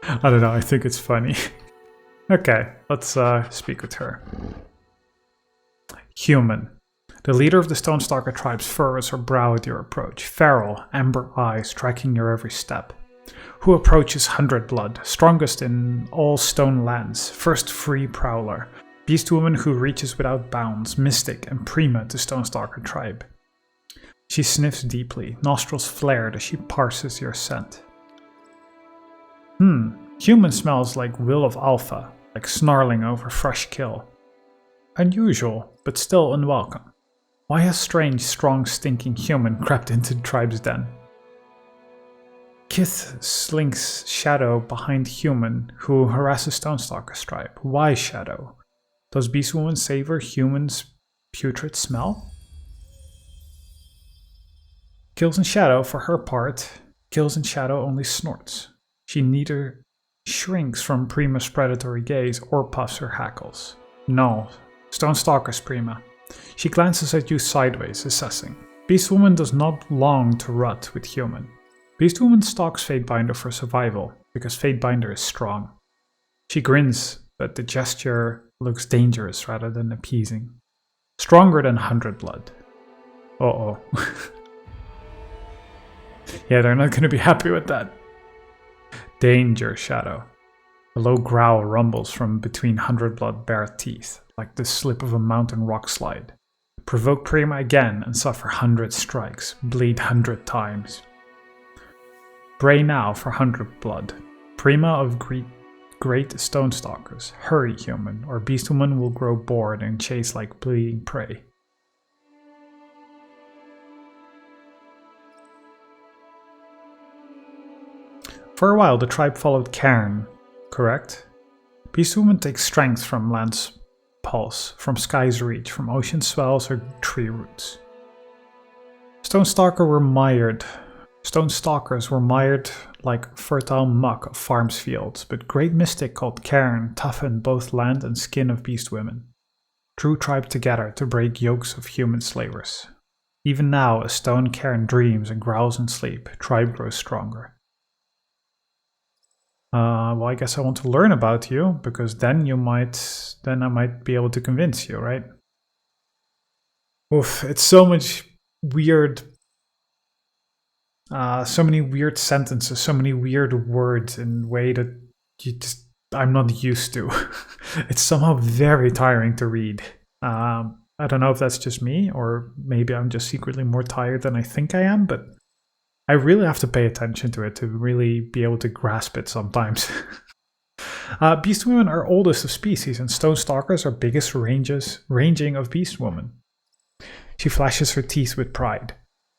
I don't know, I think it's funny. Okay, let's speak with her. Human. The leader of the Stonestalker tribe's furrows her brow at your approach. Feral, amber eyes tracking your every step. Who approaches 100 Blood, strongest in all stone lands, first free prowler, Beast Woman who reaches without bounds, mystic and prima to Stonestalker tribe. She sniffs deeply, nostrils flared as she parses your scent. Human smells like will of alpha, like snarling over fresh kill. Unusual, but still unwelcome. Why has strange, strong, stinking human crept into the tribe's den? Kith slinks shadow behind human who harasses Stonestalker's tribe. Why shadow? Does Beast Woman savor human's putrid smell? Kills in shadow, for her part, kills in shadow only snorts. She neither shrinks from Prima's predatory gaze or puffs her hackles. No, Stonestalker's Prima. She glances at you sideways, assessing. Beast Woman does not long to rut with human. Beast Woman stalks Fatebinder for survival, because Fatebinder is strong. She grins, but the gesture looks dangerous rather than appeasing. Stronger than 100 Blood. Uh-oh. Yeah, they're not going to be happy with that. Danger, Shadow. A low growl rumbles from between 100 Blood bare teeth, like the slip of a mountain rock slide. Provoke Prima again and suffer 100 strikes. Bleed 100 times. Bray now for 100 Blood. Prima of great Stonestalkers. Hurry, human, or Beast Woman will grow bored and chase like bleeding prey. For a while, the tribe followed Cairn, correct? Beast Woman takes strength from lands pulse, from sky's reach, from ocean swells or tree roots. Stonestalkers were mired like fertile muck of farms' fields, but great mystic called Cairn toughened both land and skin of beast women. Drew tribe together to break yokes of human slavers. Even now, as stone Cairn dreams and growls in sleep, tribe grows stronger. Well, I guess I want to learn about you, because then I might be able to convince you, right? Oof, it's so much weird, so many weird sentences, so many weird words in a way that I'm not used to. It's somehow very tiring to read. I don't know if that's just me, or maybe I'm just secretly more tired than I think I am, but I really have to pay attention to it to really be able to grasp it sometimes. Beast women are oldest of species, and Stonestalkers are biggest ranging of beast women. She flashes her teeth with pride.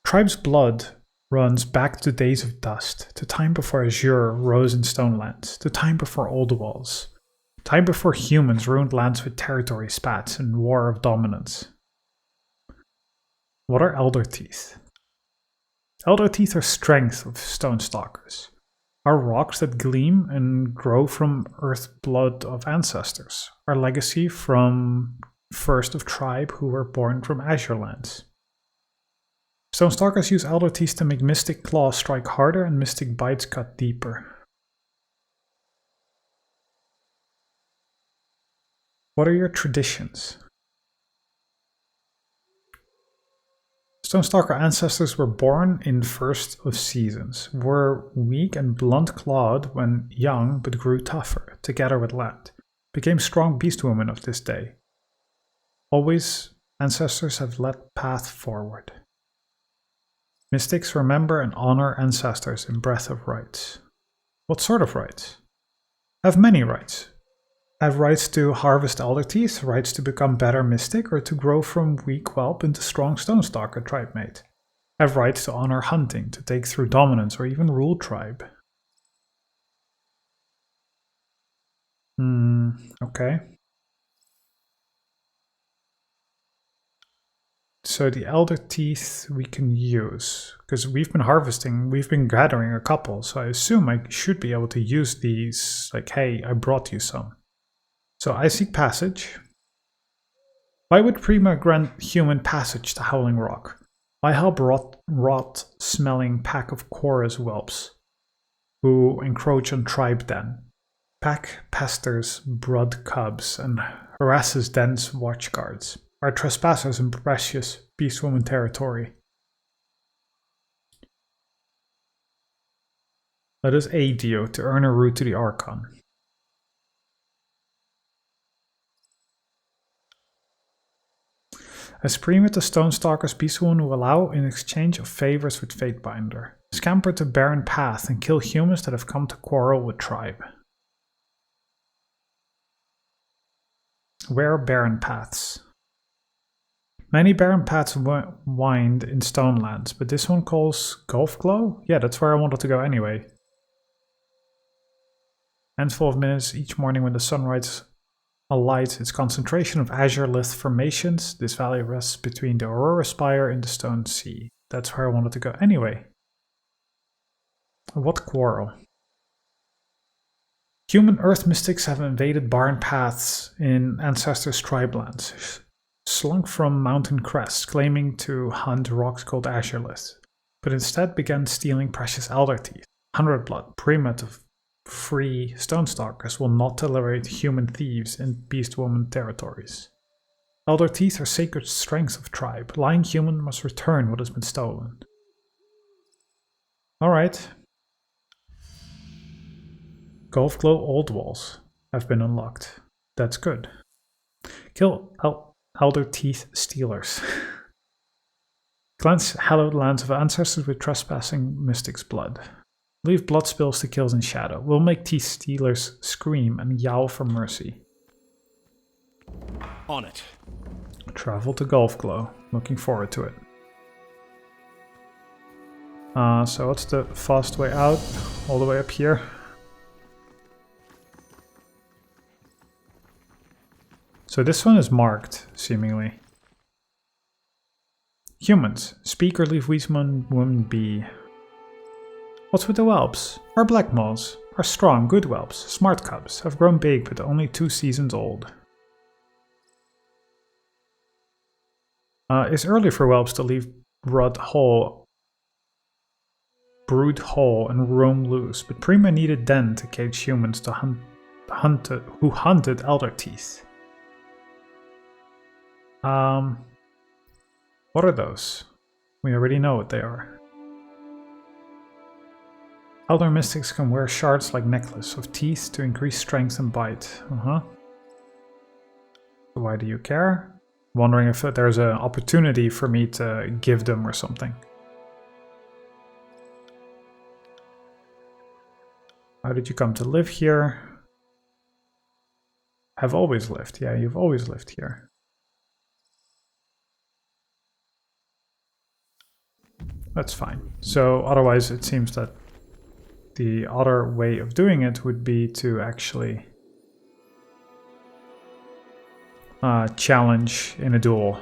Tribe's blood runs back to days of dust, to time before azure rose in Stonelands, to time before old walls, time before humans ruined lands with territory spats and war of dominance. What are elder teeth? Elder teeth are strength of Stonestalkers, are rocks that gleam and grow from earth blood of ancestors, our legacy from first of tribe who were born from Azure lands. Stonestalkers use elder teeth to make mystic claws strike harder and mystic bites cut deeper. What are your traditions? Stonestalker ancestors were born in first of seasons, were weak and blunt-clawed when young but grew tougher, together with land, became strong beast women of this day. Always ancestors have led path forward. Mystics remember and honor ancestors in breath of rights. What sort of rights? Have many rights. Have rights to harvest elder teeth, rights to become better mystic, or to grow from weak whelp into strong Stonestalker tribe mate. Have rights to honor hunting, to take through dominance, or even rule tribe. Okay. So the elder teeth we can use, because we've been gathering a couple, so I assume I should be able to use these, like, hey, I brought you some. So I seek passage. Why would Prima grant human passage to Howling Rock? Why help rot-smelling pack of chorus whelps who encroach on tribe den? Pack pesters brood cubs and harasses dense watchguards. Are trespassers in precious beastwoman territory. Let us aid you to earn a route to the Archon. As Prima the Stonestalker's beastwoman will allow in exchange of favors with Fatebinder. Scamper to barren path and kill humans that have come to quarrel with tribe. Where are barren paths? Many barren paths wind in Stonelands, but this one calls Gulf Glow? Yeah, that's where I wanted to go anyway. Handful of minutes each morning when the sunrise alights its concentration of azure lithed formations. This valley rests between the Aurora Spire and the Stone Sea. That's where I wanted to go anyway. What quarrel? Human Earth mystics have invaded barren paths in Ancestors' tribelands, slunk from mountain crests, claiming to hunt rocks called azurelith, but instead began stealing precious elder teeth. 100 blood, primitive, free Stonestalkers will not tolerate human thieves in beastwoman territories. Elder teeth are sacred strengths of tribe. Lying human must return what has been stolen. Alright. Gulf Glow Old Walls have been unlocked. That's good. Kill Elder Teeth Stealers. Cleanse hallowed lands of ancestors with trespassing mystics' blood. Leave blood spills to kills in shadow. We'll make Teeth Stealers scream and yowl for mercy. On it. Travel to Gulf Glow. Looking forward to it. So what's the fast way out? All the way up here. 'Cause So this one is marked, seemingly. Humans. Speak or leave woman be. What's with the whelps? Our black moths are strong, good whelps. Smart cubs. Have grown big, but only 2 seasons old. It's early for whelps to leave brood whole and roam loose, but Prima needed den to cage humans to who hunted elder teeth. What are those? We already know what they are. Elder mystics can wear shards like necklace of teeth to increase strength and bite. So why do you care? Wondering if there's an opportunity for me to give them or something. How did you come to live here? Have always lived. Yeah, you've always lived here. That's fine. So otherwise it seems that the other way of doing it would be to actually challenge in a duel.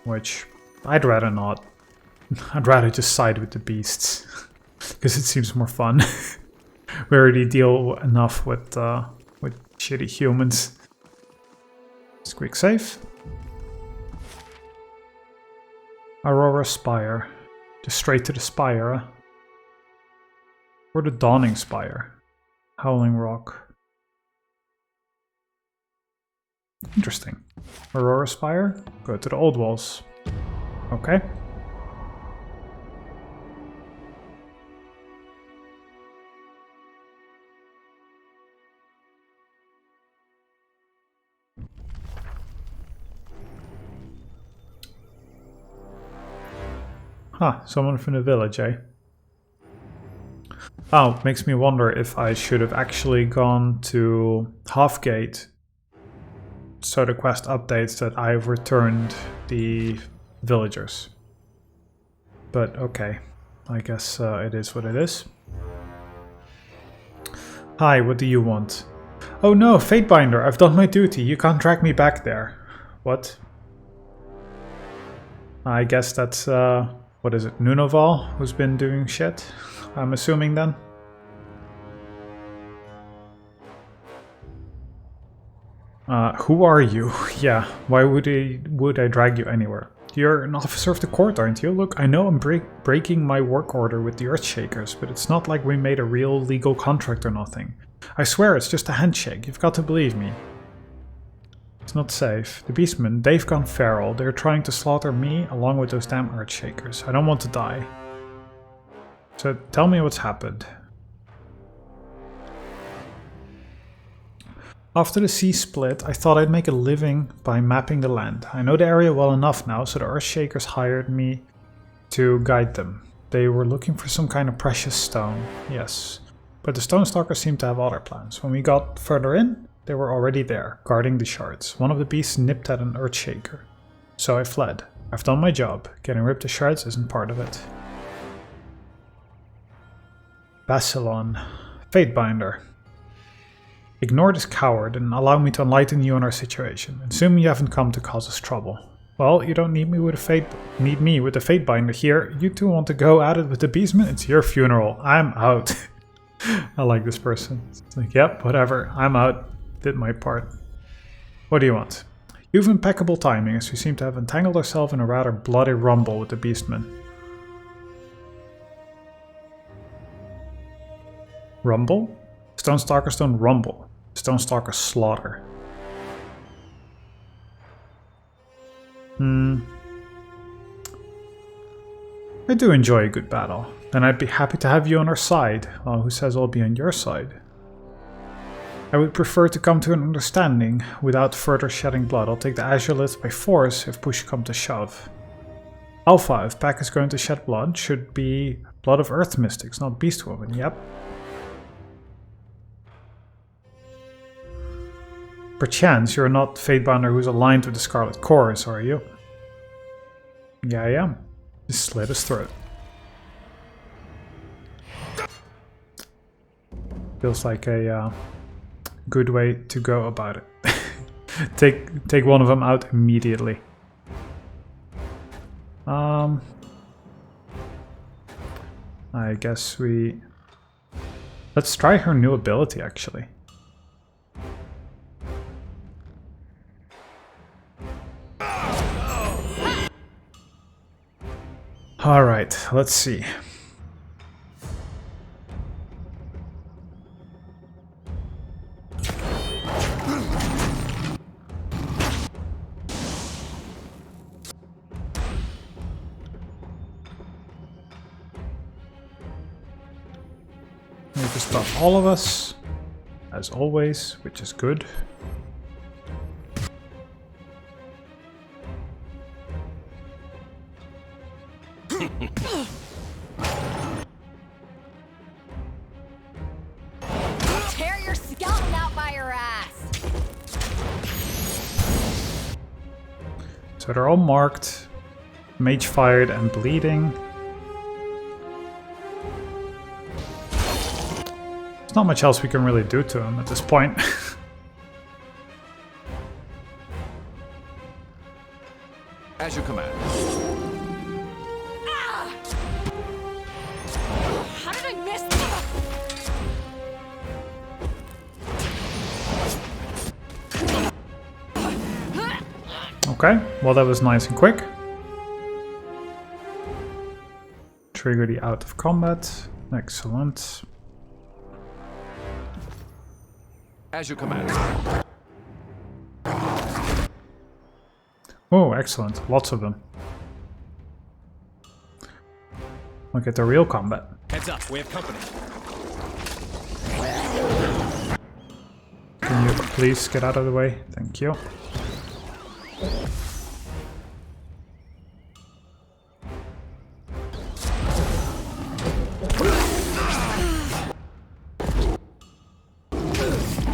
Which I'd rather not. I'd rather just side with the beasts. Because it seems more fun. We already deal enough with shitty humans. Let's quick save. Aurora Spire. Just straight to the spire. Huh? Or the Dawning Spire. Howling Rock. Interesting. Aurora Spire. Go to the old walls. Okay. Huh, someone from the village, eh? Oh, makes me wonder if I should have actually gone to Halfgate. So the quest updates that I've returned the villagers. But okay, I guess it is what it is. Hi, what do you want? Oh no, Fatebinder, I've done my duty. You can't drag me back there. What? I guess that's, what is it, Nunoval, who's been doing shit? I'm assuming then. Who are you? Yeah, why would I drag you anywhere? You're an officer of the court, aren't you? Look, I know I'm breaking my work order with the Earthshakers, but it's not like we made a real legal contract or nothing. I swear it's just a handshake, you've got to believe me. It's not safe. The beastmen, they've gone feral. They're trying to slaughter me along with those damn Earthshakers. I don't want to die. So tell me what's happened. After the sea split, I thought I'd make a living by mapping the land. I know the area well enough now, so the Earthshakers hired me to guide them. They were looking for some kind of precious stone, yes. But the Stone Stalkers seemed to have other plans. When we got further in, they were already there, guarding the shards. One of the beasts nipped at an Earthshaker. So I fled. I've done my job. Getting ripped to shards isn't part of it. Basilon. Fatebinder. Ignore this coward and allow me to enlighten you on our situation. Assume you haven't come to cause us trouble. Well, you don't need me with a Fatebinder here. You two want to go at it with the beastmen? It's your funeral. I'm out. I like this person. It's like, yep, whatever. I'm out. Did my part. What do you want? You've impeccable timing, as we seem to have entangled ourselves in a rather bloody rumble with the beastmen. Rumble? Stone Stalkers don't rumble. Stone Stalkers slaughter. I do enjoy a good battle. Then I'd be happy to have you on our side. Well, who says I'll be on your side? I would prefer to come to an understanding without further shedding blood. I'll take the Azurelith by force if push comes to shove. Alpha, if Pack is going to shed blood, should be blood of Earth Mystics, not Beastwoman. Yep. Perchance you're not Fatebinder who's aligned with the Scarlet Chorus, are you? Yeah, I am. Just slit his throat. Feels like a good way to go about it. Take one of them out immediately. I guess let's try her new ability actually. Alright, let's see. Just buff all of us, as always, which is good. Tear your skeleton out by your ass! So they're all marked, mage fired and bleeding. There's not much else we can really do to him at this point. As you command. How did I miss that? Okay, well that was nice and quick. Trigger the out of combat. Excellent. As you command. Oh, excellent. Lots of them. Look at the real combat. Heads up, we have company. Can you please get out of the way? Thank you.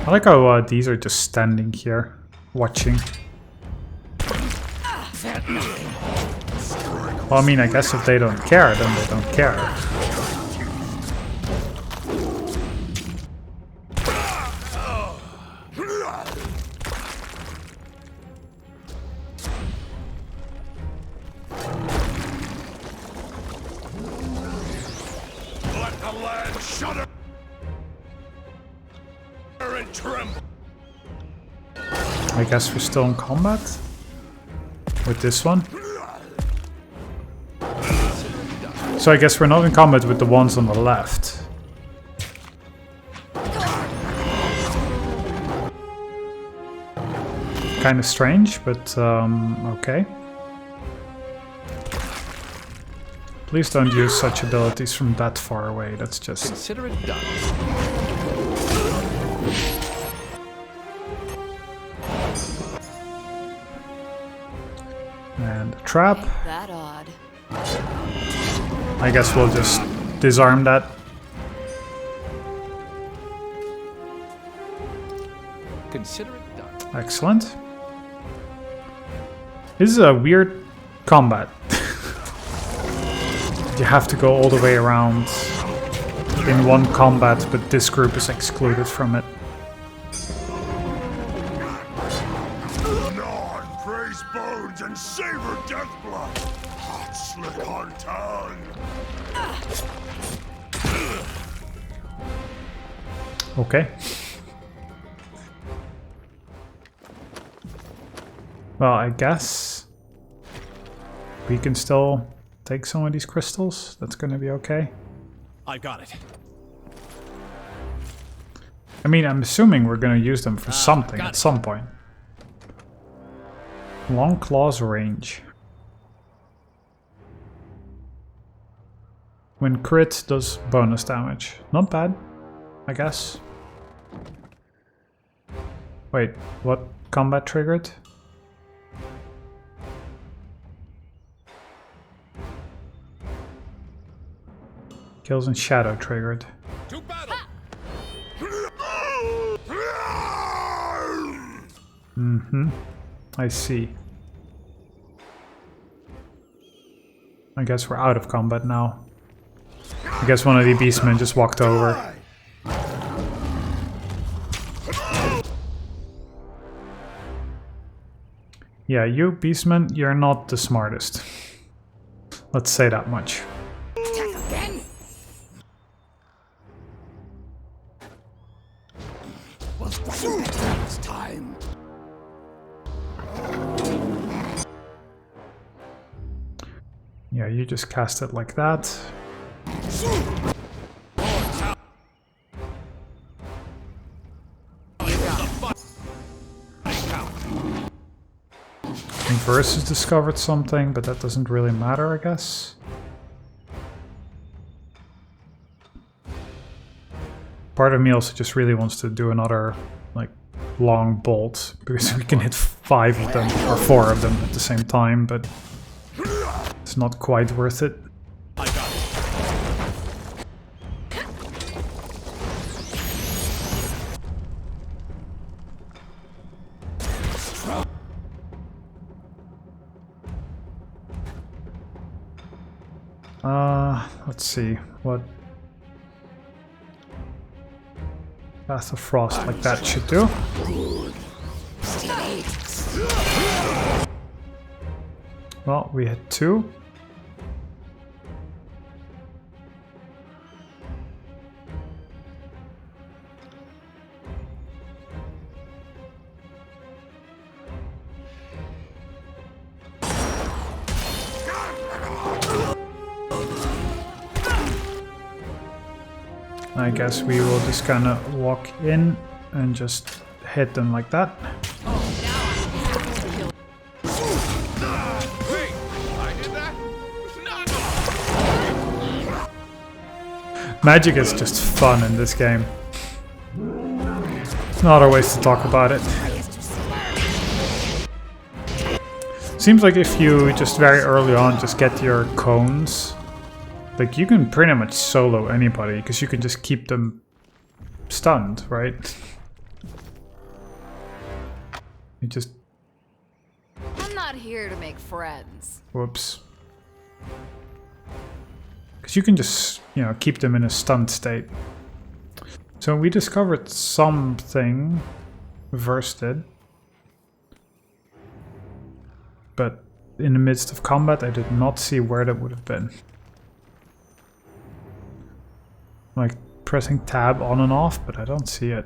I like how these are just standing here, watching. Well, I mean, I guess if they don't care, then they don't care. Let the land shudder and tremble. I guess we're still in combat with this one. So I guess we're not in combat with the ones on the left. Kind of strange, but okay. Please don't use such abilities from that far away. That's just... Consider it done. And a trap. That odd. I guess we'll just disarm that. Consider it done. Excellent. This is a weird combat. You have to go all the way around in one combat, but this group is excluded from it. Gnaw and praise bones and savor death blood. Hot slick on tongue. Okay. Well, I guess we can still take some of these crystals. That's going to be okay. I got it. I mean, I'm assuming we're going to use them for something at some point. Long claws range. When crit does bonus damage. Not bad, I guess. Wait, what combat triggered? Kills in shadow triggered. To battle. Mm-hmm. I see. I guess we're out of combat now. I guess one of the beastmen just walked over. Yeah, you, Beastman, you're not the smartest. Let's say that much. Attack again? We'll strike better this time. Yeah, you just cast it like that. Versus discovered something, but that doesn't really matter, I guess. Part of me also just really wants to do another, like, long bolt, because we can hit 5 of them, or 4 of them at the same time, but it's not quite worth it. Let's see, what Path of Frost like that should do. Well, we hit 2. I guess we will just kind of walk in and just hit them like that. Magic is just fun in this game. No other ways to talk about it. Seems like if you just very early on just get your cones, like you can pretty much solo anybody because you can just keep them stunned, right? You just... I'm not here to make friends. Whoops. Because you can just, you know, keep them in a stunned state. So we discovered something. Verse did. But in the midst of combat, I did not see where that would have been. Like pressing tab on and off, but I don't see it.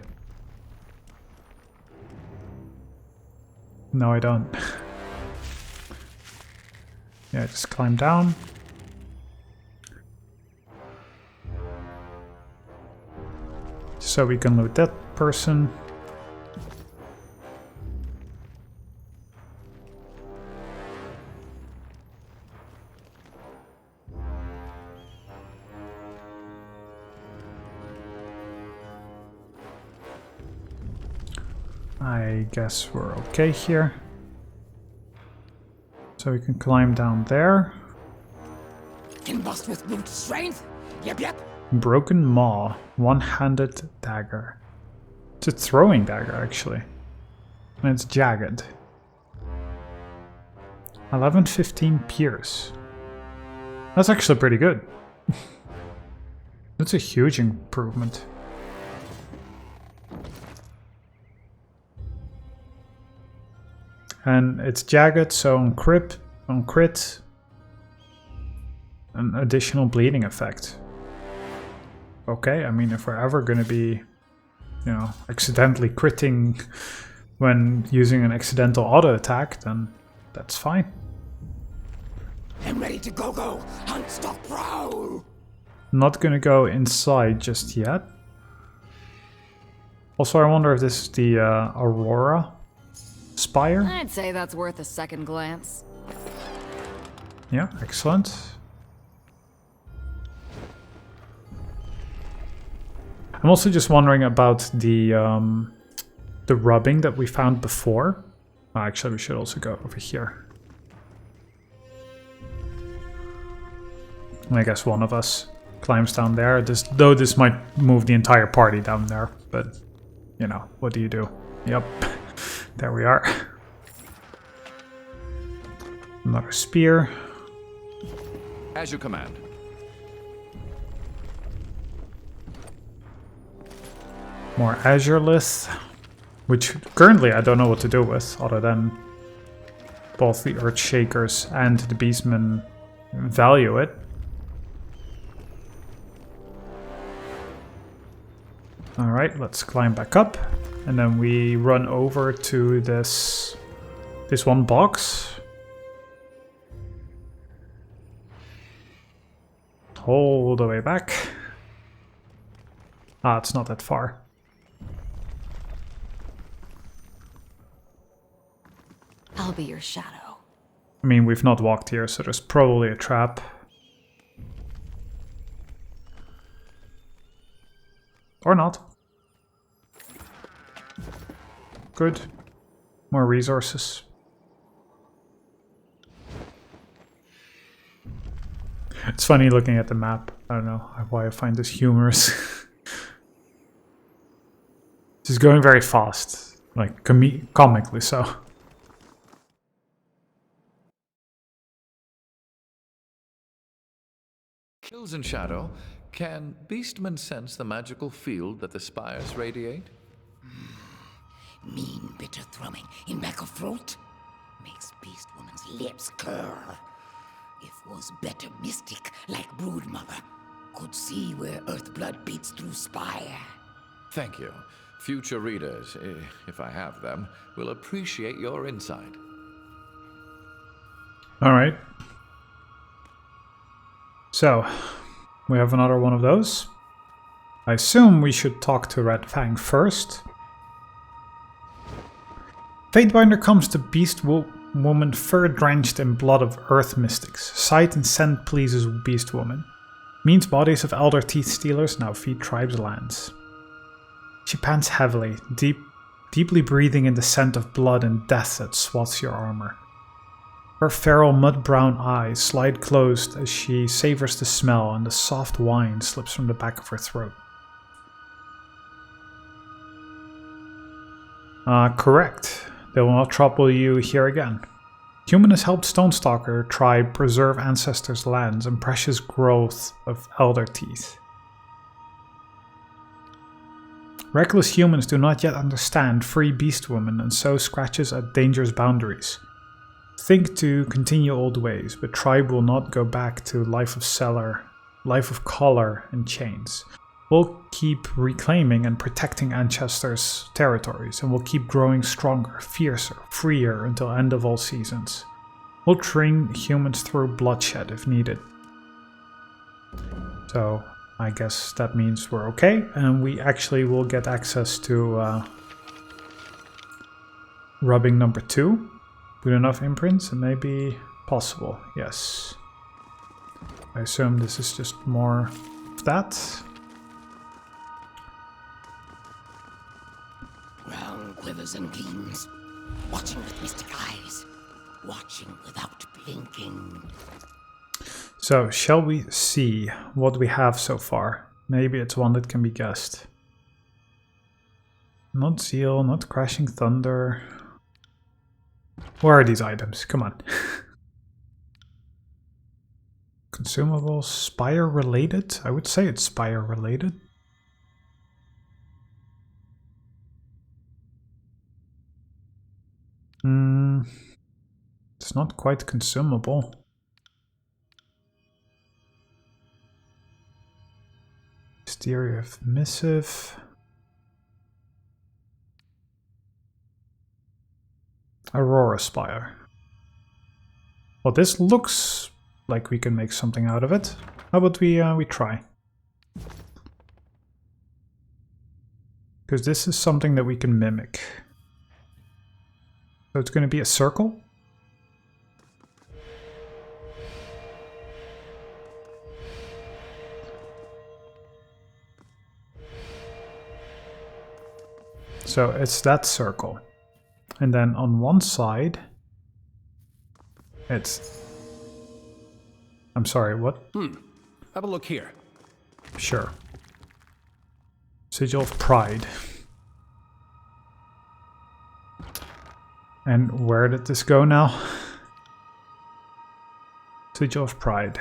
No, I don't. Yeah, just climb down. So we can loot that person. I guess we're okay here. So we can climb down there. Embossed with brute strength? Yep. Broken Maw, one-handed dagger. It's a throwing dagger, actually. And it's jagged. 1115 pierce. That's actually pretty good. That's a huge improvement. And it's jagged, so on crit, an additional bleeding effect. Okay, I mean, if we're ever gonna be, you know, accidentally critting when using an accidental auto attack, then that's fine. I'm ready to go. Hunt, stop, prowl. Not gonna go inside just yet. Also, I wonder if this is the Aurora Spire? I'd say that's worth a second glance. Yeah, excellent. I'm also just wondering about the rubbing that we found before. Actually, we should also go over here. And I guess one of us climbs down there. Though this might move the entire party down there, but you know, what do you do? Yep, there we are. Another spear. As you command. More Azure Lith, which currently I don't know what to do with, other than both the Earthshakers and the Beastmen value it. Alright, let's climb back up. And then we run over to this one box. All the way back. Ah, it's not that far. I'll be your shadow. I mean, we've not walked here, so there's probably a trap. Or not. Good. More resources. It's funny looking at the map. I don't know why I find this humorous. It's going very fast. Like, comically so. Kills in shadow. Can Beastmen sense the magical field that the spires radiate? Mean, bitter thrumming in back of throat makes Beast Woman's lips curl. If was better mystic like Broodmother, could see where Earth blood beats through spire. Thank you. Future readers, if I have them, will appreciate your insight. Alright. So, we have another one of those. I assume we should talk to Red Fang first. Fatebinder comes to Beast Woman fur drenched in blood of Earth mystics. Sight and scent pleases Beast Woman. Means bodies of Elder Teeth Stealers now feed tribes' lands. She pants heavily, deeply breathing in the scent of blood and death that swathes your armor. Her feral mud-brown eyes slide closed as she savors the smell and the soft whine slips from the back of her throat. Correct. They will not trouble you here again. Human has helped Stonestalker tribe preserve ancestors' lands and precious growth of Elder Teeth. Reckless humans do not yet understand free Beast Woman and so scratches at dangerous boundaries. Think to continue old ways, but tribe will not go back to life of color and chains. We'll keep reclaiming and protecting ancestors' territories, and we'll keep growing stronger, fiercer, freer until end of all seasons. We'll train humans through bloodshed if needed. So, I guess that means we're okay, and we actually will get access to rubbing number 2. With enough imprints, it may be possible, yes. I assume this is just more of that. Round quivers and gleams, watching with mystic eyes, watching without blinking. So, shall we see what we have so far? Maybe it's one that can be guessed. Not Zeal, not Crashing Thunder. Where are these items? Come on. Consumables, Spire related? I would say it's Spire related. It's not quite consumable. Mystery of Missive. Aurora Spire. Well, this looks like we can make something out of it. How about we try? Because this is something that we can mimic. So it's going to be a circle. So it's that circle. And then on one side, it's... I'm sorry, what? Have a look here. Sure. Sigil of Pride. And where did this go now? Sigil of Pride.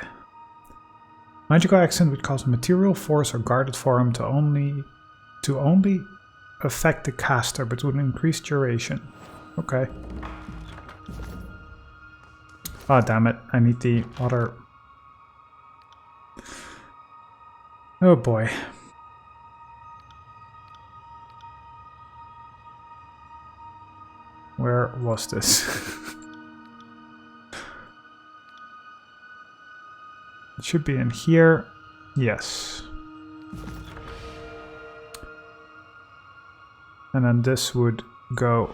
Magical accent would cause a material force or guarded form to only affect the caster, but would increase duration. Okay. Oh, damn it. I need the other... Oh boy. Where was this? It should be in here. Yes. And then this would go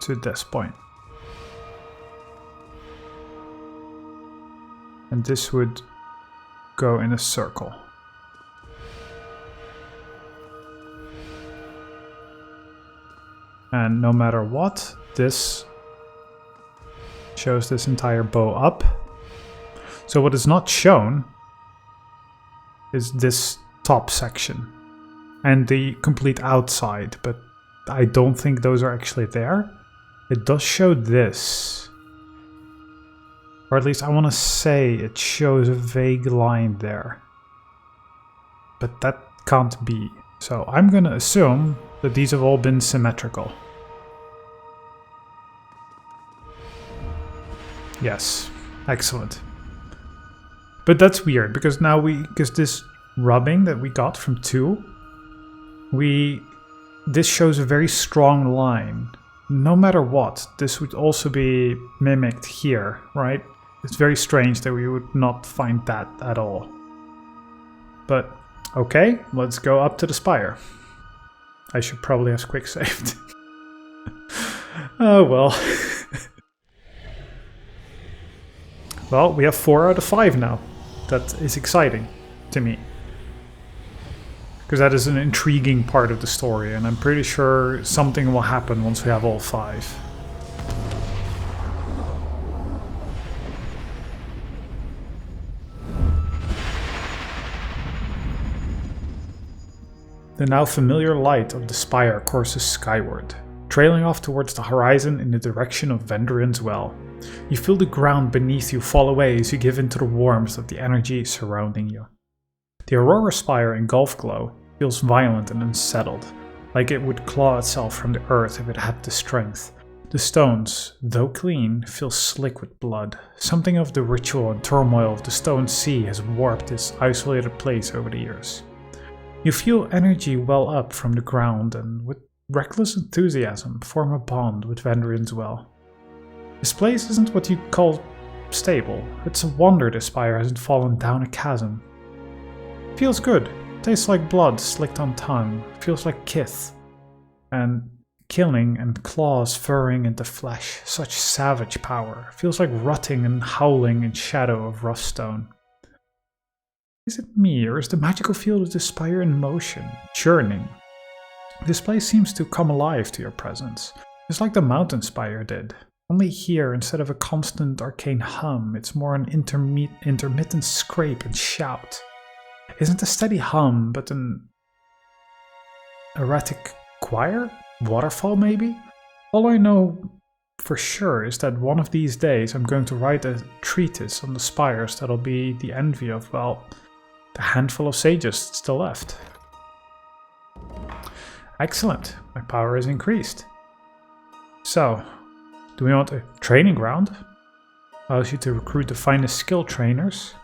to this point. And this would go in a circle. And no matter what, this shows this entire bow up. So what is not shown is this top section and the complete outside, but I don't think those are actually there. It does show this. Or at least I want to say it shows a vague line there. But that can't be. So I'm going to assume that these have all been symmetrical. Yes, excellent. But that's weird because now because this rubbing that we got from 2, this shows a very strong line. No matter what, this would also be mimicked here, right? It's very strange that we would not find that at all. But okay, let's go up to the spire. I should probably have quick saved. Oh well. Well, we have 4 out of 5 now. That is exciting to me. Because that is an intriguing part of the story, and I'm pretty sure something will happen once we have all 5. The now familiar light of the spire courses skyward, trailing off towards the horizon in the direction of Vendrian's Well. You feel the ground beneath you fall away as you give into the warmth of the energy surrounding you. The Aurora Spire in Gulf Glow feels violent and unsettled, like it would claw itself from the earth if it had the strength. The stones, though clean, feel slick with blood. Something of the ritual and turmoil of the stone sea has warped this isolated place over the years. You feel energy well up from the ground and, with reckless enthusiasm, form a bond with Vendrian's Well. This place isn't what you'd call stable. It's a wonder the spire hasn't fallen down a chasm. Feels good. Tastes like blood slicked on tongue. Feels like kith. And killing and claws furring into flesh. Such savage power. Feels like rotting and howling in shadow of rough stone. Is it me, or is the magical field of the spire in motion, churning? This place seems to come alive to your presence, just like the mountain spire did. Only here, instead of a constant arcane hum, it's more an intermittent scrape and shout. Isn't a steady hum, but an erratic choir? Waterfall, maybe? All I know for sure is that one of these days I'm going to write a treatise on the spires that'll be the envy of, well, the handful of sages still left. Excellent, my power is increased. So, do we want a training ground? Allows you to recruit the finest skill trainers.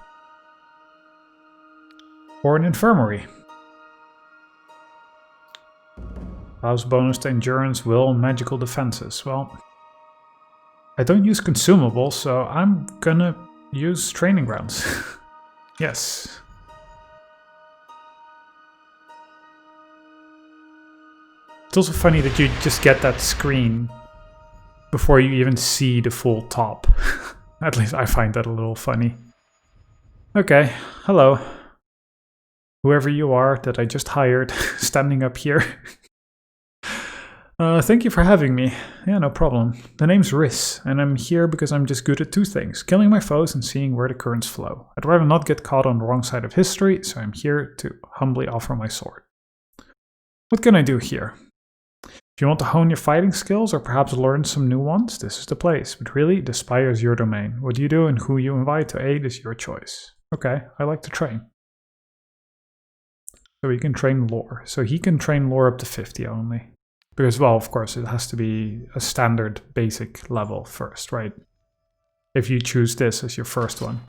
Or an infirmary. Allows bonus to endurance, will, and magical defenses. Well, I don't use consumables, so I'm gonna use training grounds. Yes. It's also funny that you just get that screen before you even see the full top. At least I find that a little funny. Okay, hello. Whoever you are that I just hired, standing up here. Thank you for having me. Yeah, no problem. The name's Riss, and I'm here because I'm just good at 2 things. Killing my foes and seeing where the currents flow. I'd rather not get caught on the wrong side of history, so I'm here to humbly offer my sword. What can I do here? If you want to hone your fighting skills or perhaps learn some new ones, this is the place. But really, the spire is your domain. What you do and who you invite to aid is your choice. Okay, I like to train. So he can train lore. So he can train lore up to 50 only. Because, well, of course, it has to be a standard basic level first, right? if you choose this as your first one.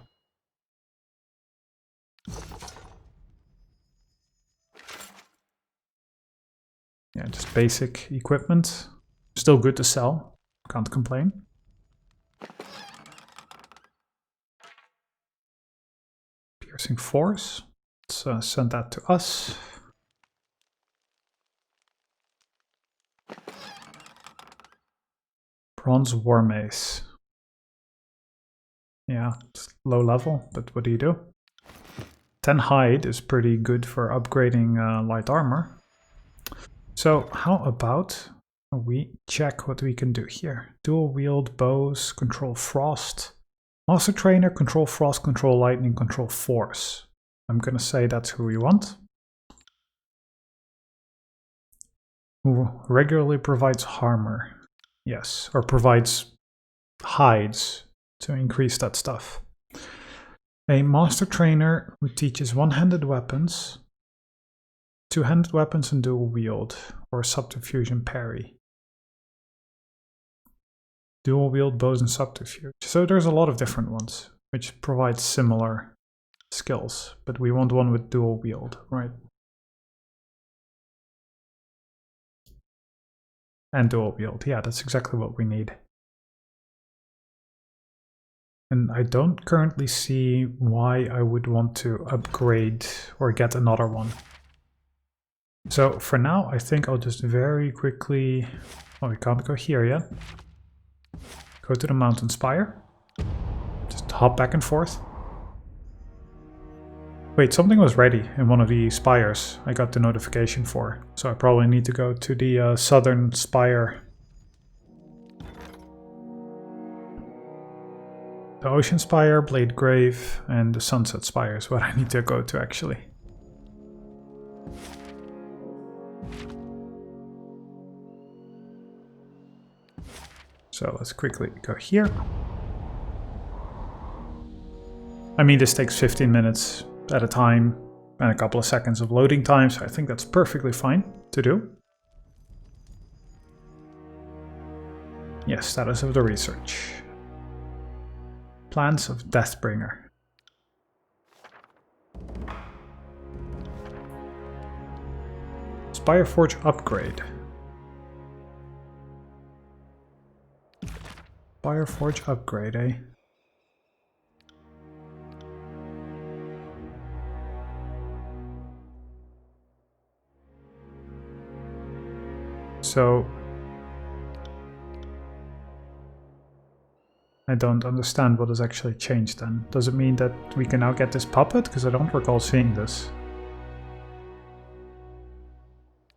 Yeah, just basic equipment. Still good to sell. Can't complain. Piercing Force. Let's send that to us. Bronze War Mace. Yeah, it's low level, but what do you do? 10 hide is pretty good for upgrading light armor. So how about we check what we can do here. Dual wield bows, control frost. Master Trainer, control frost, control lightning, control force. I'm gonna say that's who we want. Who regularly provides armor. Yes, or provides hides to increase that stuff. A Master Trainer who teaches one-handed weapons, two-handed weapons and dual wield, or subterfuge and parry. Dual wield bows and subterfuge. So there's a lot of different ones, which provide similar skills, but we want one with dual wield, right? And dual wield, yeah, that's exactly what we need. And I don't currently see why I would want to upgrade or get another one. So for now, I think I'll just very quickly... Oh, we can't go here yet. Go to the mountain spire. Just hop back and forth. Wait, something was ready in one of the spires I got the notification for. So I probably need to go to the southern spire. The Ocean Spire, Blade Grave, and the Sunset Spire is what I need to go to actually. So let's quickly go here. I mean, this takes 15 minutes at a time and a couple of seconds of loading time, so I think that's perfectly fine to do. Yes, status of the research. Plans of Deathbringer. Spireforge upgrade. Spireforge upgrade, eh? So I don't understand what has actually changed then. Does it mean that we can now get this puppet? Because I don't recall seeing this.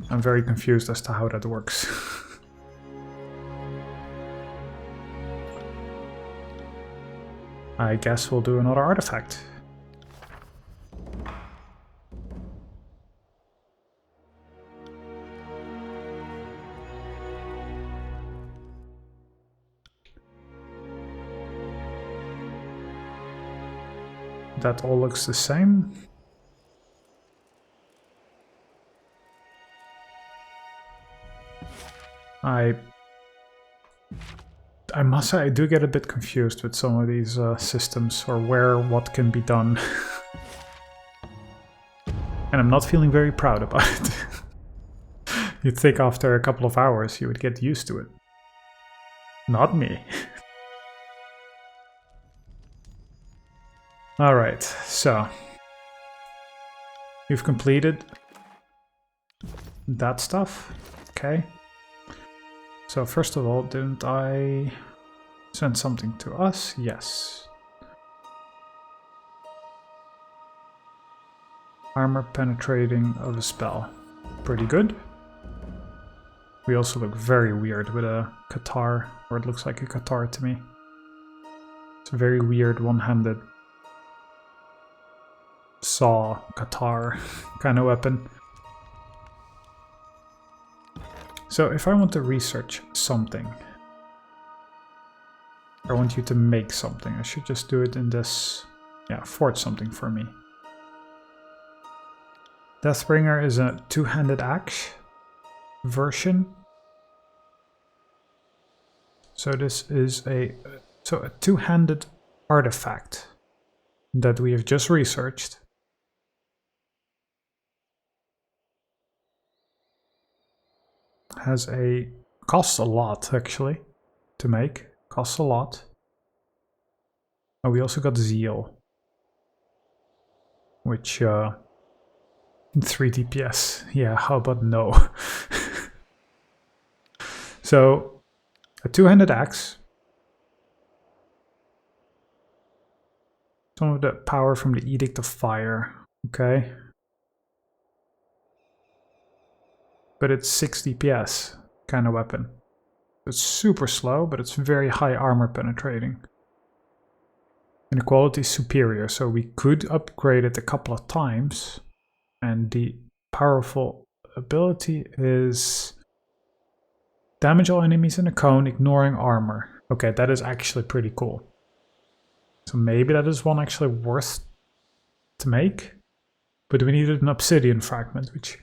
I'm very confused as to how that works. I guess we'll do another artifact. That all looks the same. I must say I do get a bit confused with some of these systems, or where what can be done. And I'm not feeling very proud about it. You'd think after a couple of hours you would get used to it. Not me. Alright, so you've completed that stuff. Okay. So first of all, didn't I send something to us? Yes. Armor penetrating of a spell. Pretty good. We also look very weird with a katar, or it looks like a katar to me. It's a very weird one-handed saw katar kind of weapon. So if I want to research something, I want you to make something. I should just do it in this, yeah, forge something for me. Deathbringer is a two-handed axe version. So this is a So a two-handed artifact that we have just researched. Costs a lot actually to make. Costs a lot. Oh, we also got Zeal, which 3 DPS. Yeah, how about no? So a two-handed axe. Some of the power from the Edict of Fire. Okay. But it's 6 DPS kind of weapon. It's super slow, but it's very high armor penetrating. And the quality is superior, so we could upgrade it a couple of times. And the powerful ability is damage all enemies in a cone, ignoring armor. Okay, that is actually pretty cool. So maybe that is one actually worth to make. But we needed an obsidian fragment, which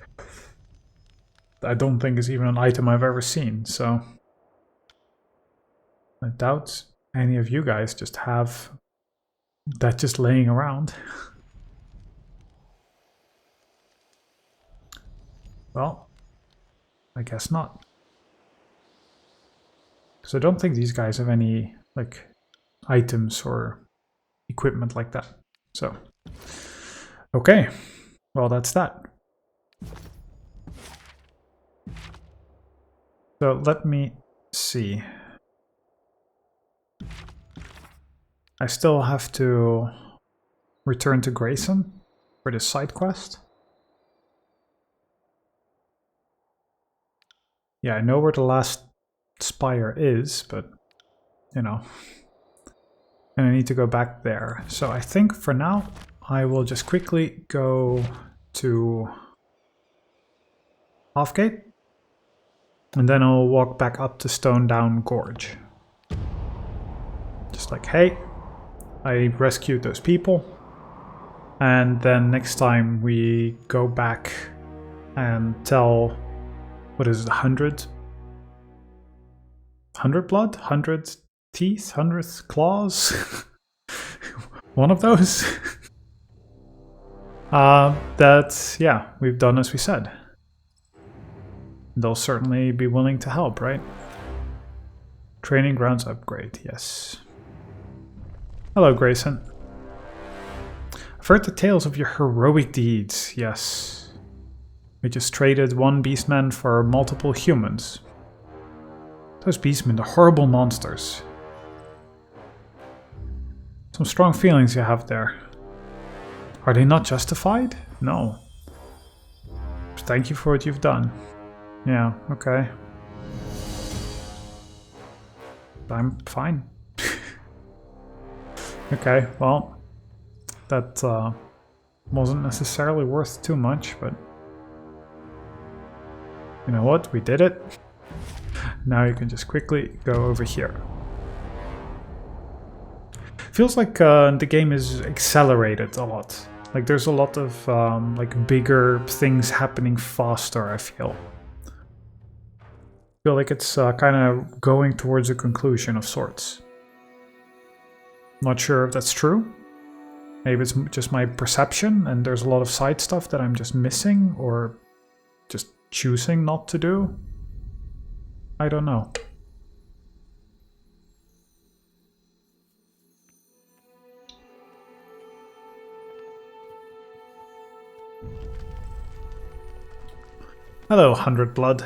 I don't think is even an item I've ever seen, so I doubt any of you guys just have that just laying around. Well, I guess not. Because I don't think these guys have any, like, items or equipment like that. So, okay. Well, that's that. So let me see. I still have to return to Grayson for this side quest. Yeah, I know where the last spire is, but you know. And I need to go back there. So I think for now I will just quickly go to Halfgate. And then I'll walk back up to Stone Down Gorge. Just like, hey, I rescued those people. And then next time we go back and tell, what is it, 100? 100 blood? 100 teeth? 100 claws? One of those? That's, yeah, we've done as we said. They'll certainly be willing to help, right? Training grounds upgrade, yes. Hello, Grayson. I've heard the tales of your heroic deeds, yes. We just traded one beastman for multiple humans. Those beastmen are horrible monsters. Some strong feelings you have there. Are they not justified? No. Thank you for what you've done. Yeah, okay. I'm fine. Okay, well, that wasn't necessarily worth too much, but you know what? We did it. Now you can just quickly go over here. Feels like the game is accelerated a lot. Like there's a lot of like bigger things happening faster, I feel. I feel like it's kind of going towards a conclusion of sorts. Not sure if that's true. Maybe it's just my perception and there's a lot of side stuff that I'm just missing or just choosing not to do. I don't know. Hello, 100 Blood.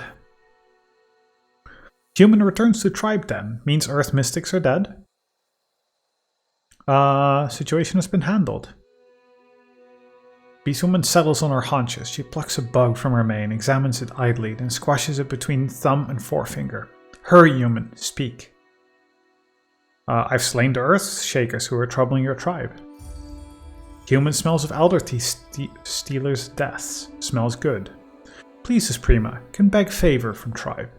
Human returns to tribe then. Means Earth mystics are dead. Situation has been handled. Beastwoman settles on her haunches. She plucks a bug from her mane, examines it idly, then squashes it between thumb and forefinger. Hurry, human, speak. I've slain the Earth Shakers who are troubling your tribe. Human smells of Elder Stealer's deaths. Smells good. Pleases Prima, can beg favor from tribe.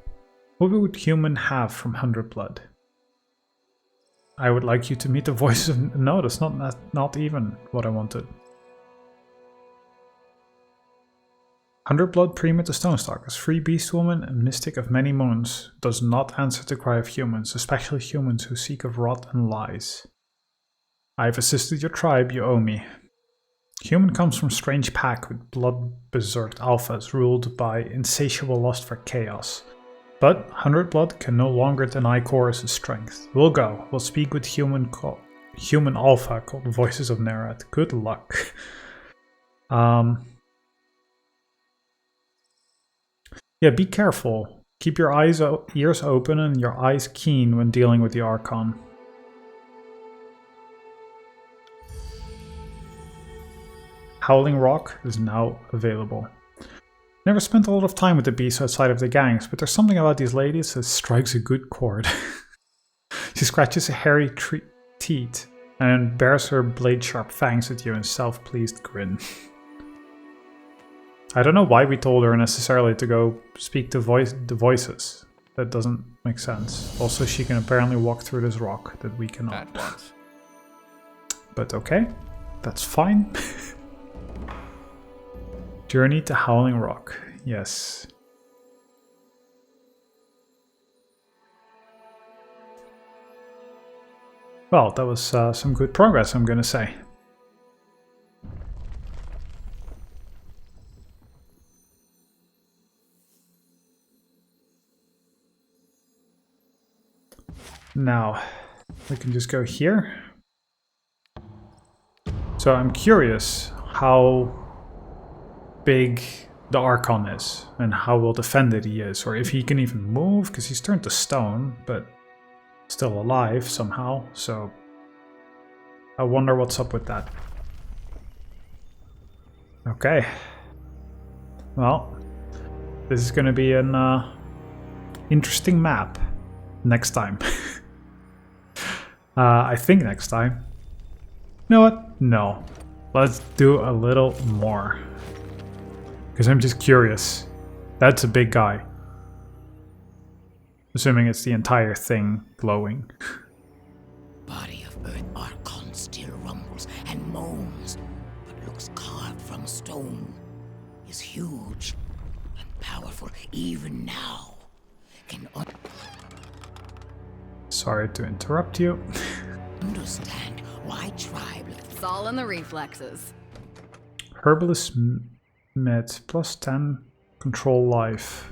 What would human have from 100 Blood? I would like you to meet the voices of... No, that's not even what I wanted. 100 blood premium to Stonestalkers. Free beast woman and mystic of many moons. Does not answer the cry of humans, especially humans who seek of rot and lies. I have assisted your tribe, you owe me. Human comes from strange pack with blood berserked alphas ruled by insatiable lust for chaos. But 100 blood can no longer deny Chorus' strength. We'll go. We'll speak with human alpha called Voices of Nerat. Good luck. Yeah, be careful. Keep your ears open and your eyes keen when dealing with the Archon. Howling Rock is now available. Never spent a lot of time with the beasts outside of the gangs, but there's something about these ladies that strikes a good chord. She scratches a hairy teeth and bares her blade-sharp fangs at you in a self-pleased grin. I don't know why we told her necessarily to go speak to the voices. That doesn't make sense. Also, she can apparently walk through this rock that we cannot. At once. But okay, that's fine. Journey to Howling Rock. Yes. Well, that was some good progress, I'm gonna say. Now, we can just go here. So I'm curious how big the Archon is and how well defended he is, or if he can even move, because he's turned to stone, but still alive somehow, so I wonder what's up with that. Okay. Well, this is going to be an interesting map next time. I think next time. You know what? No. Let's do a little more. Because I'm just curious. That's a big guy. Assuming it's the entire thing glowing. Body of Earth Archon still rumbles and moans, but looks carved from stone. Is huge and powerful even now. Can Sorry to interrupt you. understand why tribe. It's all in the reflexes. Herbalist med plus 10 control life.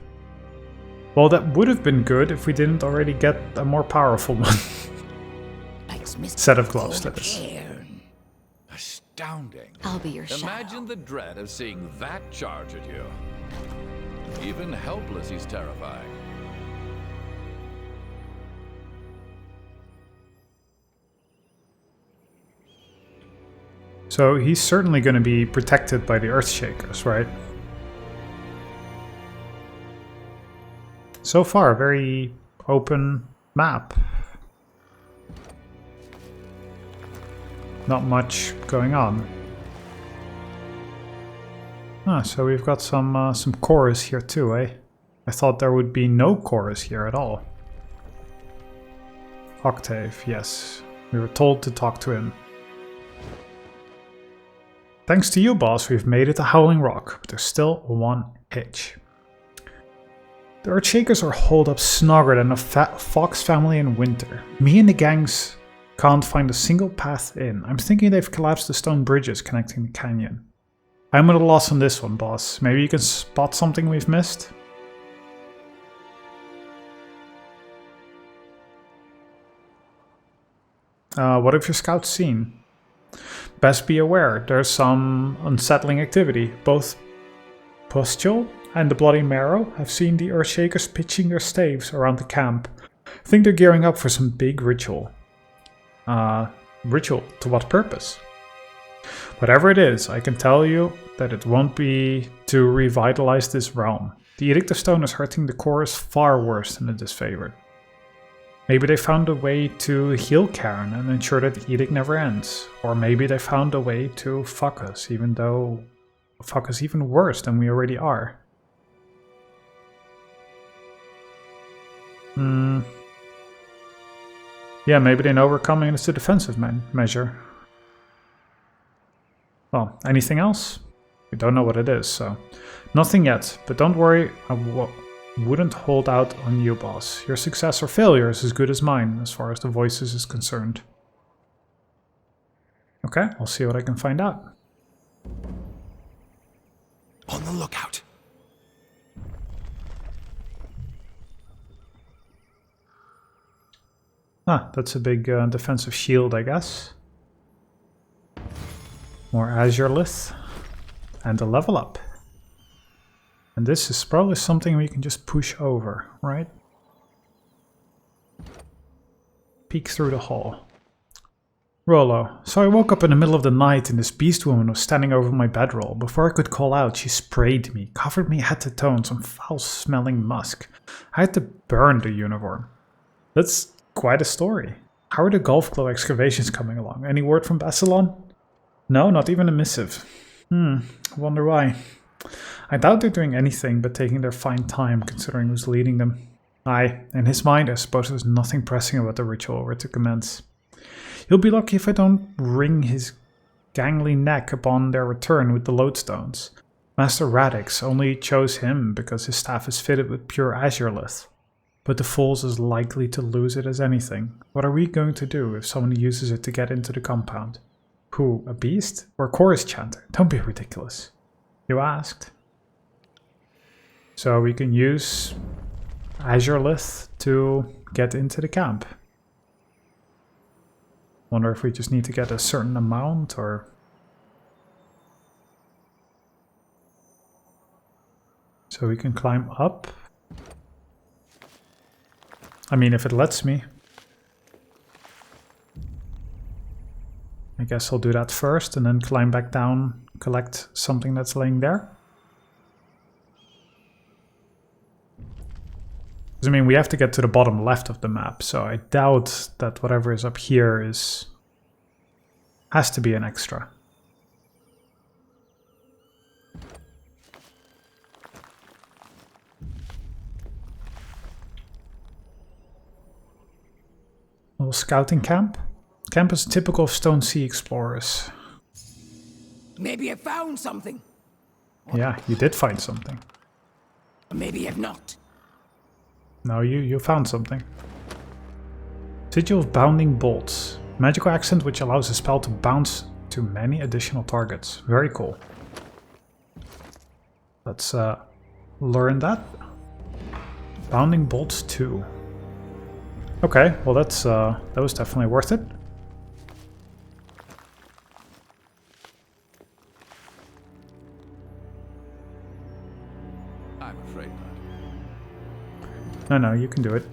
Well, that would have been good if we didn't already get a more powerful one. Set of gloves, that is. Astounding. I'll be your Imagine shadow. the dread of seeing that charge at you. Even helpless, he's terrifying. So he's certainly going to be protected by the Earthshakers, right? So far, a very open map. Not much going on. Ah, so we've got some chorus here too, eh? I thought there would be no chorus here at all. Octave, yes. We were told to talk to him. Thanks to you, boss, we've made it to Howling Rock, but there's still one hitch. The Earthshakers are holed up snugger than a fox family in winter. Me and the gangs can't find a single path in. I'm thinking they've collapsed the stone bridges connecting the canyon. I'm at a loss on this one, boss. Maybe you can spot something we've missed? What have your scouts seen? Best be aware, there's some unsettling activity. Both Pustule and the Bloody Marrow have seen the Earthshakers pitching their staves around the camp. I think they're gearing up for some big ritual. Ritual to what purpose? Whatever it is, I can tell you that it won't be to revitalize this realm. The Edict of Stone is hurting the chorus far worse than it is favored. Maybe they found a way to heal Karen and ensure that the edict never ends. Or maybe they found a way to fuck us, even worse than we already are. Yeah, maybe they know we're coming as a defensive measure. Well, anything else? We don't know what it is, so... Nothing yet, but don't worry, I wouldn't hold out on you, boss. Your success or failure is as good as mine, as far as the voices is concerned. Okay, I'll see what I can find out. On the lookout. Ah, that's a big defensive shield, I guess. More Azure Lith. And a level up. And this is probably something we can just push over, right? Peek through the hall. Rollo. So I woke up in the middle of the night and this beast woman was standing over my bedroll. Before I could call out, she sprayed me, covered me head to toe in some foul-smelling musk. I had to burn the uniform. That's quite a story. How are the Golf Glow excavations coming along? Any word from Bassalon? No, not even a missive. Wonder why. I doubt they're doing anything but taking their fine time, considering who's leading them. Aye, in his mind, I suppose there's nothing pressing about the ritual we're to commence. He'll be lucky if I don't wring his gangly neck upon their return with the lodestones. Master Radix only chose him because his staff is fitted with pure azure lith. But the Fool's as likely to lose it as anything. What are we going to do if someone uses it to get into the compound? Who, a beast? Or a chorus chanter? Don't be ridiculous. You asked. So we can use Azure Lith to get into the camp. Wonder if we just need to get a certain amount or... So we can climb up. I mean, if it lets me. I guess I'll do that first and then climb back down, collect something that's laying there. Because I mean, we have to get to the bottom left of the map, so I doubt that whatever is up here has to be an extra. Little scouting camp. Camp is typical of Stone Sea explorers. Maybe I found something. Yeah, you did find something. Maybe I've not. No, you found something. Sigil of Bounding Bolts. Magical accent which allows a spell to bounce to many additional targets. Very cool. Let's learn that. Bounding Bolts 2. Okay, well that was definitely worth it. I'm afraid not. No, you can do it.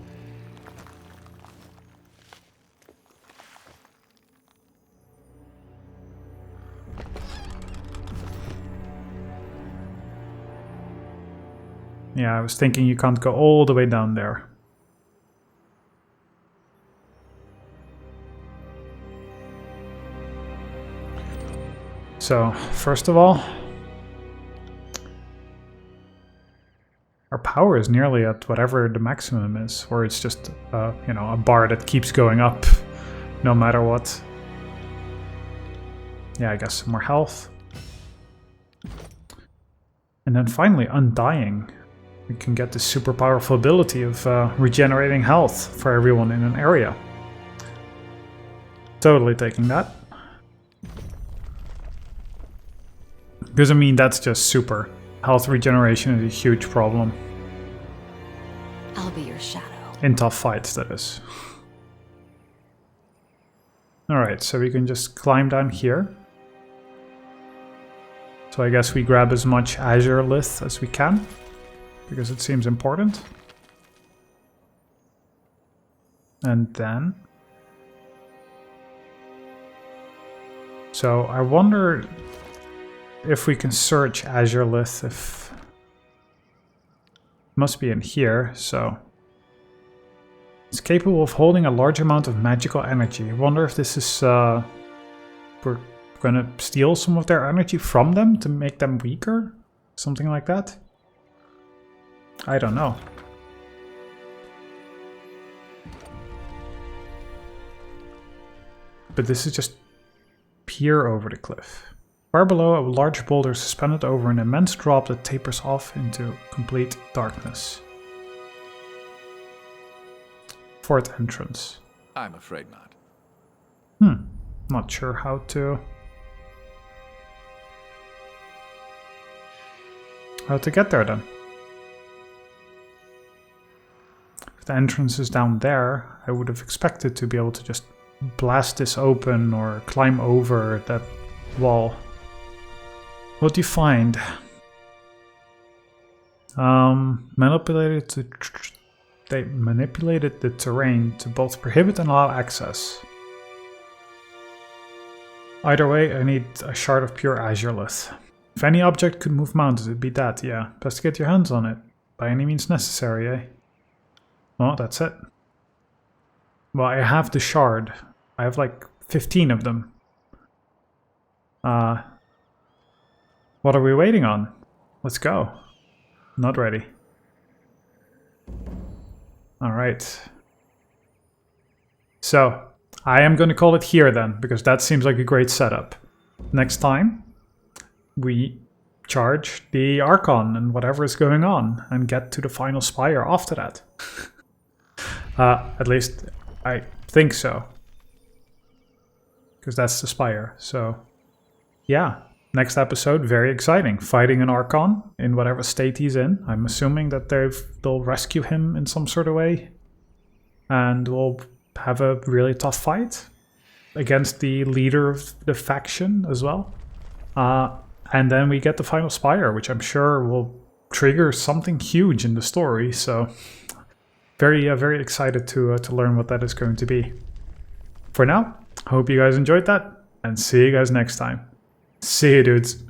Yeah, I was thinking you can't go all the way down there. So, first of all, our power is nearly at whatever the maximum is, or it's just, you know, a bar that keeps going up no matter what. Yeah, I guess some more health. And then finally, Undying. We can get this super powerful ability of regenerating health for everyone in an area. Totally taking that. Because I mean, that's just super. Health regeneration is a huge problem. I'll be your shadow. In tough fights, that is. Alright, so we can just climb down here. So I guess we grab as much Azure Lith as we can, because it seems important. And then... So I wonder if we can search Azure Lith, if... Must be in here, so... It's capable of holding a large amount of magical energy. I wonder if this is... We're gonna steal some of their energy from them to make them weaker? Something like that? I don't know. But this is just peer over the cliff. Far below, a large boulder suspended over an immense drop that tapers off into complete darkness. Fourth entrance. I'm afraid not. Not sure how to get there then. If the entrance is down there, I would have expected to be able to just blast this open or climb over that wall. What do you find? They manipulated the terrain to both prohibit and allow access. Either way, I need a shard of pure azurelith. If any object could move mountains, it'd be that, yeah. Best to get your hands on it. By any means necessary, eh? Well, that's it. Well, I have the shard. I have like 15 of them. What are we waiting on? Let's go. Not ready. Alright. So, I am going to call it here then, because that seems like a great setup. Next time, we charge the Archon and whatever is going on, and get to the final spire after that. At least, I think so. Because that's the spire, so... Yeah, next episode, very exciting. Fighting an Archon in whatever state he's in. I'm assuming that they'll rescue him in some sort of way. And we'll have a really tough fight against the leader of the faction as well. And then we get the final spire, which I'm sure will trigger something huge in the story. So very excited to learn what that is going to be. For now, hope you guys enjoyed that, and see you guys next time. See you, dudes.